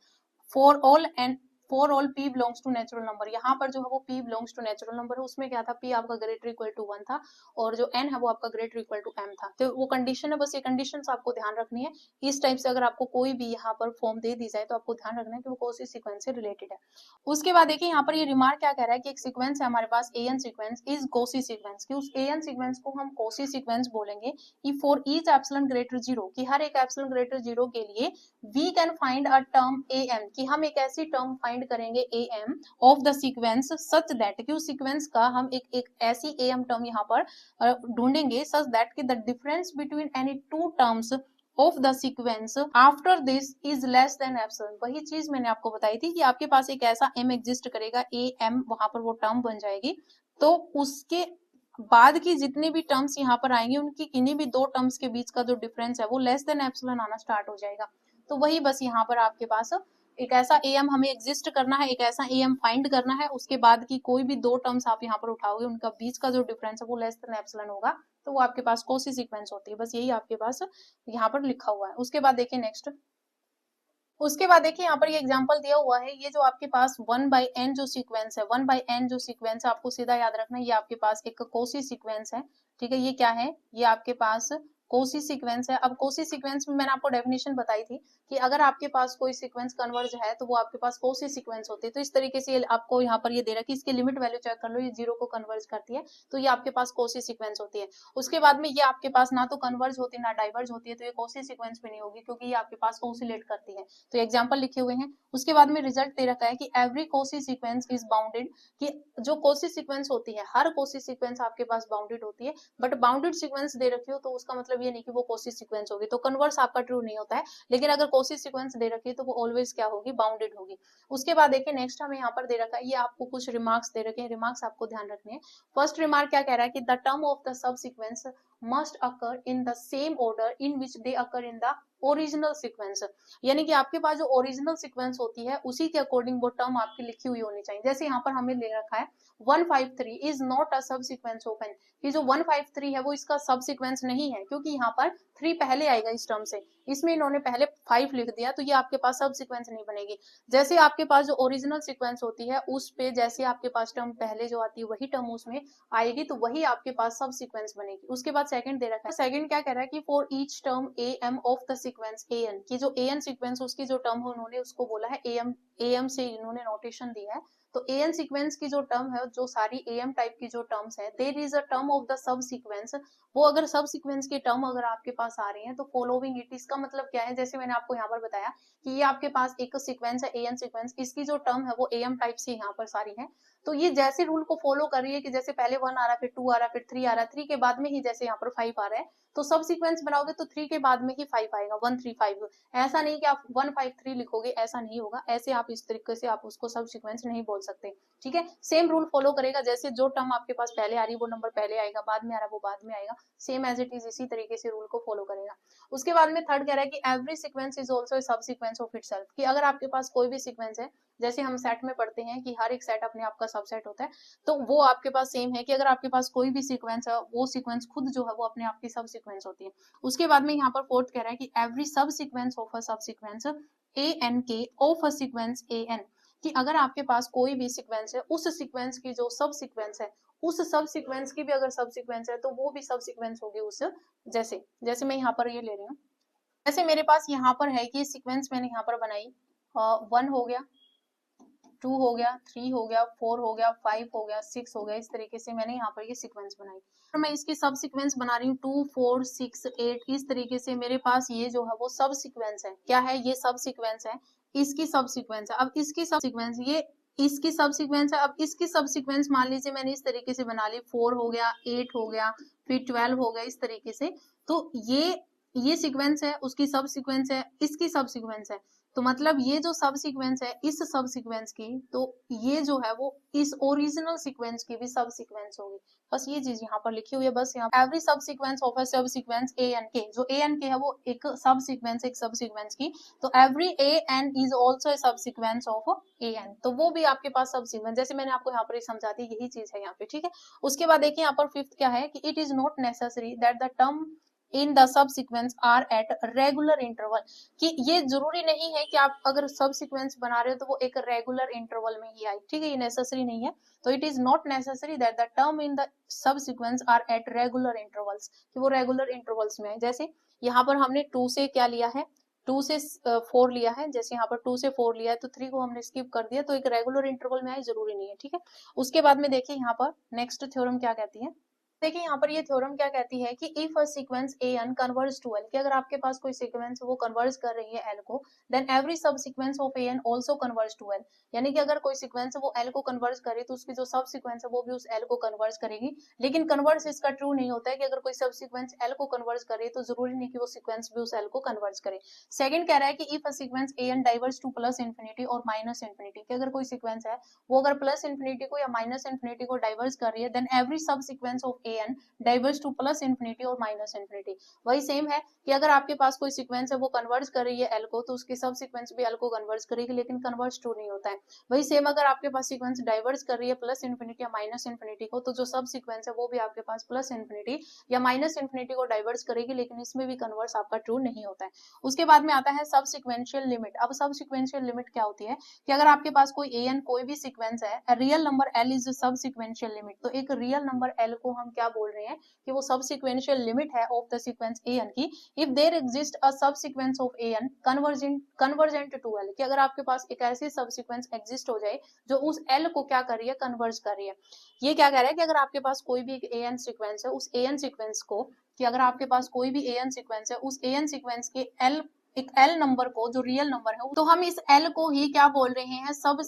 for all p belongs to natural number. यहाँ पर जो है वो p belongs to natural number है, उसमें क्या था p आपका ग्रेटर इक्वल टू 1 था और जो n है वो आपका ग्रेटर इक्वल टू m था। तो वो कंडीशन है, बस ये कंडीशंस आपको ध्यान रखनी है। इस टाइप से अगर आपको कोई भी यहाँ पर फॉर्म दे दी जाए तो आपको ध्यान रखना है कि वो कौन सी सीक्वेंस से रिलेटेड है। उसके बाद देखिए यहाँ पर ये रिमार्क क्या कह रहा है कि एक सीक्वेंस है हमारे पास an sequence is Kosi sequence, कि उस an सीक्वेंस को हम कोसी सीक्वेंस बोलेंगे कि फॉर ईच एप्सिलॉन ग्रेटर 0, कि हर एक एप्सिलॉन ग्रेटर 0 के लिए we can find a term am, कि हम एक ऐसी टर्म फाइंड करेंगे am of the sequence such that, कि उस सीक्वेंस का हम एक ऐसी am टर्म यहाँ पर ढूंढेंगे सच दैट कि the difference between any two terms of the sequence after this is less than epsilon. वही चीज मैंने आपको बताई थी कि आपके पास एक ऐसा m एग्जिस्ट करेगा am, वहां पर वो टर्म बन जाएगी, तो उसके बाद की जितनी भी टर्म्स यहाँ पर आएंगे उनकी किन्हीं भी दो टर्म्स के बीच का जो डिफरेंस है वो लेस देन एप्सिलॉन आना स्टार्ट हो जाएगा। तो वही बस यहाँ पर आपके पास एक ऐसा am हमें एग्जिस्ट करना है, एक ऐसा am फाइंड करना है, उसके बाद की कोई भी दो टर्म्स आप यहाँ पर उठाओगे उनका बीच का जो डिफरेंस है वो लेस देन एप्सिलॉन होगा, तो वो आपके पास कोसी सीक्वेंस होती है। बस यही आपके पास यहाँ पर लिखा हुआ है। उसके बाद देखिए नेक्स्ट, उसके बाद देखिए यहाँ पर ये एग्जांपल दिया हुआ है, ये जो आपके पास 1/n जो सीक्वेंस है, 1/n जो सीक्वेंस है आपको सीधा याद रखना है, ये आपके पास एक कोसी सीक्वेंस है। ठीक है, ये क्या है, ये आपके पास कोसी सीक्वेंस है। अब कोसी सीक्वेंस में मैंने आपको डेफिनेशन बताई थी कि अगर आपके पास कोई सीक्वेंस कन्वर्ज है तो वो आपके पास कोसी सीक्वेंस होती है। तो इस तरीके से आपको यहाँ पर ये दे रहा है कि इसकी लिमिट वैल्यू चेक कर लो, ये 0 को कन्वर्ज करती है, तो ये आपके पास कोसी सीक्वेंस होती है। उसके बाद में ये आपके पास ना तो कन्वर्ज होती है ना डाइवर्ज होती है, तो ये कोसी सीक्वेंस भी नहीं होगी क्योंकि ये आपके पास ओसिलेट करती है। तो एग्जाम्पल लिखे हुए हैं। उसके बाद में रिजल्ट दे रखा है कि every Kosi sequence is bounded, कि जो कोसी सीक्वेंस होती है हर कोसी सीक्वेंस आपके पास बाउंडेड होती है, बट बाउंडेड सीक्वेंस दे रखी हो तो उसका मतलब ये नहीं कि वो कॉची सीक्वेंस होगी, तो कन्वर्स आपका ट्रू नहीं होता है। लेकिन अगर कॉची सीक्वेंस दे रखी है तो वो ऑलवेज क्या होगी, बाउंडेड होगी। उसके बाद देखिए नेक्स्ट हमें यहाँ पर दे रखा है, ये आपको कुछ रिमार्क्स दे रखे हैं, रिमार्क्स आपको ध्यान रखने हैं। फर्स्ट रिमार्क क्या कह रहा है कि the term of the sub sequence must occur in the same order in which they occur in the original sequence. यानी कि आपके पास जो ओरिजिनल सीक्वेंस होती है उसी के अकॉर्डिंग वो टर्म आपकी लिखी हुई होनी चाहिए। जैसे यहाँ पर हमें ले रखा है 153 इज नॉट अ सब सीक्वेंस ऑफ n, कि जो 153 है वो इसका सब सीक्वेंस नहीं है, क्योंकि यहाँ पर 3 पहले आएगा इस टर्म से, इसमें इन्होंने पहले 5 लिख दिया, तो ये आपके पास सब सीक्वेंस नहीं बनेगी। जैसे आपके पास जो ओरिजिनल सीक्वेंस होती है उस पे जैसे आपके पास टर्म पहले जो आती है वही टर्म उसमें आएगी, तो वही आपके पास सब सीक्वेंस बनेगी। उसके बाद सेकंड दे रखा है, सेकंड क्या कह रहा है कि for each term am of the sequence an, की जो an सीक्वेंस उसकी जो टर्म है उन्होंने उसको बोला है am से इन्होंने नोटेशन दिया है। तो an सीक्वेंस की जो टर्म है, जो सारी am टाइप की जो टर्म्स है, there is a term of the sub sequence, वो अगर सब सीक्वेंस की टर्म अगर आपके पास आ रही है तो फॉलोइंग इट, इसका मतलब क्या है, जैसे मैंने आपको यहाँ पर बताया कि ये आपके पास एक सीक्वेंस है an सीक्वेंस, इसकी जो टर्म है वो am टाइप से यहाँ पर सारी है, तो ये जैसे रूल को फॉलो कर रही है कि जैसे पहले 1 आ रहा है, फिर 2 आ रहा है, फिर 3 आ रहा है, 3 के बाद में ही जैसे यहाँ पर 5 आ रहा है, तो सब सीक्वेंस बनाओगे तो 3 के बाद में ही 5 आएगा, 1 3 5। ऐसा नहीं कि आप 1 5 3 लिखोगे, ऐसा नहीं होगा, ऐसे आप इस तरीके से आप उसको सब सीक्वेंस नहीं बोल सकते। ठीक है, सेम रूल फॉलो करेगा, जैसे जो टर्म आपके पास पहले आ रही है वो नंबर पहले आएगा, बाद में आ रहा है वो बाद में आएगा, सेम एज इट इज इसी तरीके से रूल को फॉलो करेगा। उसके बाद में थर्ड कह रहा है कि एवरी सीक्वेंस इज ऑल्सो सब सीक्वेंस ऑफ इटसेल्फ, कि अगर आपके पास कोई भी सीक्वेंस है, जैसे हम सेट में पढ़ते हैं कि हर एक सेट अपने आप का सबसेट होता है, तो वो आपके पास सेम है कि अगर आपके पास कोई भी सीक्वेंस है वो सीक्वेंस खुद जो है वो अपने आप की सब सीक्वेंस होती है। उसके बाद में यहाँ पर फोर्थ कह रहा है कि every sub sequence of a सब sequence ANK of a sequence AN, कि अगर आपके पास कोई भी सीक्वेंस है उस सीक्वेंस की जो सब सीक्वेंस है उस सब सीक्वेंस की भी अगर सब सीक्वेंस है तो वो भी सब सीक्वेंस होगी उस, जैसे जैसे मैं यहाँ पर ये ले रही हूँ, जैसे मेरे पास यहाँ पर है कि सीक्वेंस मैंने यहाँ पर बनाई 1 हो गया, 2 हो गया, 3 हो गया, 4 हो गया, 5 हो गया, 6 हो गया, इस तरीके से मैंने यहाँ पर ये सीक्वेंस बनाई। और मैं इसकी सब सीक्वेंस बना रही हूँ 2 4 6 8, इस तरीके से मेरे पास ये जो है वो सब सीक्वेंस है। क्या है, ये सब सीक्वेंस है, इसकी सब सीक्वेंस है, अब इसकी सब सीक्वेंस, ये इसकी सब सीक्वेंस है, अब इसकी सब सीक्वेंस मान लीजिए मैंने इस तरीके से बना ली, 4 हो गया, 8 हो गया, फिर 12 हो गया, इस तरीके से। तो ये सीक्वेंस है, उसकी सब सीक्वेंस है, इसकी सब सीक्वेंस है, तो मतलब ये जो सब सीक्वेंस है इस सब सीक्वेंस की, तो ये जो है वो इस ओरिजिनल सीक्वेंस की भी सब सीक्वेंस होगी। बस ये चीज यहाँ पर लिखी हुई है, बस यहाँ every sub sequence of a सब सीक्वेंस ANK, जो ANK है वो एक सब सीक्वेंस, एक सब सीक्वेंस की, तो every AN is also a सब सीक्वेंस ऑफ AN, तो वो भी आपके पास सब सीक्वेंस, जैसे मैंने आपको यहाँ पर समझा दी, यही चीज है यहाँ पे। ठीक है, उसके बाद देखिए यहाँ पर फिफ्थ क्या है कि it is not necessary that the term in the sub sequence are at regular interval, कि ये जरूरी नहीं है कि आप अगर सब सीक्वेंस बना रहे हो तो वो एक रेगुलर इंटरवल में ही आए। ठीक है, ये नेसेसरी नहीं है, तो it is not necessary that the term in the sub sequence are at regular intervals, कि वो रेगुलर इंटरवल्स में आए। जैसे यहाँ पर हमने 2 से क्या लिया है, 2 से 4 लिया है, जैसे यहाँ पर 2 से 4 लिया है तो 3 को हमने स्किप कर दिया, तो एक रेगुलर इंटरवल में आए, जरूरी नहीं है। ठीक है, उसके बाद में देखिए यहाँ पर नेक्स्ट थ्योरम क्या कहती है, देखिए यहाँ पर ये थ्योरम क्या कहती है कि if a sequence AN converge to L, कि अगर आपके पास कोई सीक्वेंस वो कन्वर्ज कर रही है L को, then every sub sequence of AN also converge to L, यानी कि अगर कोई सीक्वेंस है वो L को कन्वर्ज करे तो उसकी जो सब सीक्वेंस है वो भी उस L को कन्वर्ज करेगी। लेकिन कन्वर्ज इसका ट्रू नहीं होता है कि अगर कोई सब सीक्वेंस L को कन्वर्ज करे तो जरूरी नहीं कि वो सीक्वेंस भी उस L को कन्वर्ज करे। सेकंड कह रहा है कि if a sequence AN diverse two plus infinity और माइनस इंफिनिटी, कि अगर कोई सीक्वेंस है वो अगर प्लस इंफिनिटी को या माइनस इंफिनिटी को डाइवर्स कर रही है, then every sub sequence of AN diverse two plus infinity और माइनस इंफिनिटी। वही सेम है कि अगर आपके पास कोई सीक्वेंस है वो कन्वर्ज कर रही है L को, तो उसकी सब सीक्वेंस भी L को कन्वर्ज करेगी, लेकिन कन्वर्ज ट्रू नहीं होता है। वही सेम अगर आपके पास सीक्वेंस डाइवर्स कर रही है प्लस इंफिनिटी या माइनस इंफिनिटी को, तो जो सब सीक्वेंस है वो भी आपके पास प्लस इंफिनिटी या माइनस इंफिनिटी को डाइवर्स करेगी, लेकिन इसमें भी कन्वर्स आपका ट्रू नहीं होता है। उसके बाद में आता है सब सीक्वेंशियल लिमिट। अब सब सीक्वेंशियल लिमिट क्या होती है कि अगर आपके पास कोई AN कोई भी सीक्वेंस है, रियल नंबर L इज सब सीक्वेंशियल लिमिट, तो एक रियल नंबर L को हम क्या बोल रहे हैं कि वो सब सीक्वेंशियल लिमिट है ऑफ द सीक्वेंस AN की, इफ देयर एग्जिस्ट अ सब sequence of AN convergent to L, कि अगर आपके पास एक ऐसी सब सीक्वेंस एग्जिस्ट हो जाए जो उस L को क्या कर रही है, कन्वर्ज कर रही है। ये क्या कह रहा है कि अगर आपके पास कोई भी एक AN सीक्वेंस है, उस AN सीक्वेंस को, कि अगर आपके पास कोई भी AN सीक्वेंस है, उस AN सीक्वेंस के L एक एल नंबर को, जो रियल नंबर है, तो हम इस एल को ही क्या बोल रहे हैं, सब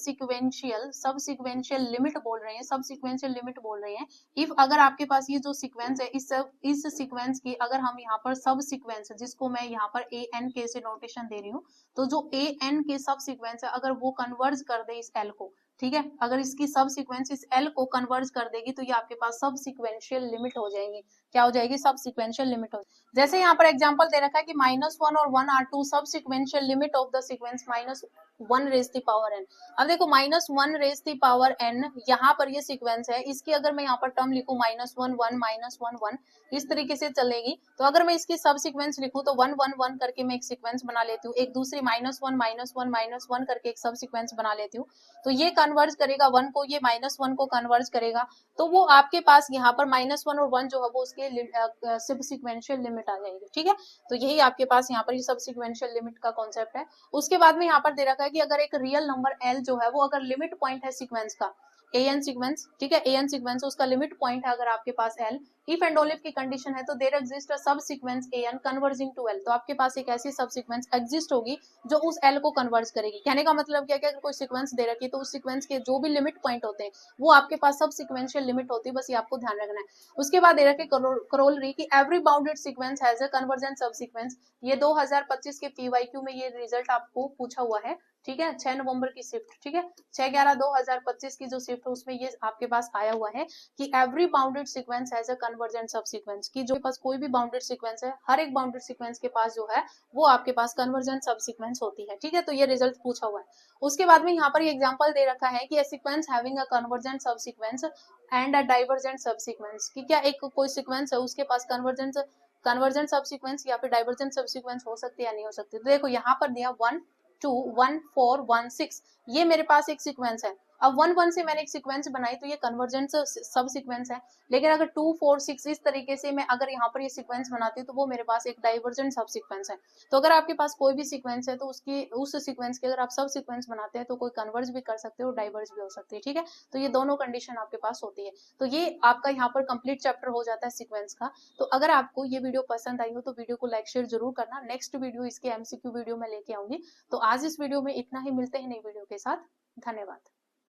सिक्वेंशियल लिमिट बोल रहे हैं, सब सिक्वेंशियल लिमिट बोल रहे हैं। इफ अगर आपके पास ये जो सीक्वेंस है, इस सीक्वेंस की अगर हम यहाँ पर सब सीक्वेंस, जिसको मैं यहाँ पर ए एन के से नोटेशन दे रही हूँ, तो जो ए एन के सब सीक्वेंस है अगर वो कन्वर्ज कर दे इस एल को, ठीक है, अगर इसकी सब सीक्वेंस इस एल को कन्वर्ज कर देगी तो ये आपके पास सब सीक्वेंशियल लिमिट हो जाएंगे। क्या हो जाएगी, सब सीक्वेंशियल लिमिट हो। जैसे यहाँ पर एग्जांपल दे रखा है कि -1 और 1 are two sub sequential limit of the sequence -1 raise the power n। अब देखो -1 रेज द पावर n, यहाँ पर ये सीक्वेंस है, इसकी अगर मैं यहाँ पर टर्म लिखूं -1 1 -1 1, इस तरीके से चलेगी। तो अगर मैं इसकी सब सीक्वेंस लिखूं तो 1 1 1 करके मैं एक सीक्वेंस बना लेती हूँ, एक दूसरी -1 -1 करके एक सब सीक्वेंस बना लेती हूँ। तो ये कन्वर्ज करेगा 1 को, ये -1 को कन्वर्ज करेगा, तो वो आपके पास यहाँ पर -1 और 1 जो है वो उसके सब सीक्वेंशियल लिमिट आ जाएगी। ठीक है, तो यही आपके पास यहाँ पर ये सब सीक्वेंशियल लिमिट का कॉन्सेप्ट है। उसके बाद में यहाँ पर दे रखा है कि अगर एक रियल नंबर एल जो है वो अगर लिमिट पॉइंट है सीक्वेंस का, एन सीक्वेंस, ठीक है, एन सीक्वेंस, उसका लिमिट पॉइंट है अगर आपके पास L, if and only if की कंडीशन है तो देयर एग्जिस्ट अ सब sequence n converging to L, तो आपके पास एक ऐसी सब सीक्वेंस एग्जिस्ट होगी जो उस एल को कन्वर्ज करेगी। कहने का मतलब क्या, अगर कोई सीक्वेंस दे रखी है तो उस सीक्वेंस के जो भी लिमिट पॉइंट होते हैं वो आपके पास सब सीक्वेंशियल लिमिट होती है, बस ये आपको ध्यान रखना है। उसके बाद दे रखे करोलरी की every bounded sequence has a convergent सब सीक्वेंस। ये 2025 के पीवाईक्यू में ये रिजल्ट आपको पूछा हुआ है, ठीक है, 6 नवंबर की शिफ्ट, ठीक है, 6/11/2025 की जो शिफ्ट है उसमें ये आपके पास आया हुआ है कि every bounded sequence has a convergent सब सीक्वेंस, की जो पास कोई भी बाउंडेड सीक्वेंस है, हर एक बाउंडेड सीक्वेंस के पास जो है वो आपके पास कन्वर्जेंट सब सीक्वेंस होती है। ठीक है, तो ये रिजल्ट पूछा हुआ है। उसके बाद में यहाँ पर एग्जांपल दे रखा है कि a sequence having a convergent सब सीक्वेंस एंड अ डाइवर्जेंट सब सीक्वेंस, कि क्या एक कोई सीक्वेंस है उसके पास कन्वर्जेंट सब सीक्वेंस या फिर डाइवर्जेंट सब सीक्वेंस हो सकती है या नहीं हो सकती। तो देखो यहाँ पर दिया 1 2 1 4 1 6, ये मेरे पास एक सीक्वेंस है। अब 1 1 से मैंने एक सीक्वेंस बनाई तो ये कन्वर्जेंट सब सीक्वेंस है, लेकिन अगर 2 4 6 इस तरीके से मैं अगर यहाँ पर ये सीक्वेंस बनाती हूँ तो वो मेरे पास एक डाइवर्जेंट सब सीक्वेंस है। तो अगर आपके पास कोई भी सीक्वेंस है तो उसकी उस सीक्वेंस की अगर आप सब सीक्वेंस बनाते हैं तो कोई कन्वर्ज भी कर सकते हो, डाइवर्ज भी हो सकती है। ठीक है, तो ये दोनों कंडीशन आपके पास होती है। तो ये आपका यहाँ पर कंप्लीट चैप्टर हो जाता है सीक्वेंस का। तो अगर आपको ये वीडियो पसंद आई हो तो वीडियो को लाइक शेयर जरूर करना। नेक्स्ट वीडियो इसके MCQ वीडियो में लेके आऊंगी। तो आज इस वीडियो में इतना ही, मिलते हैं नई वीडियो के साथ। धन्यवाद।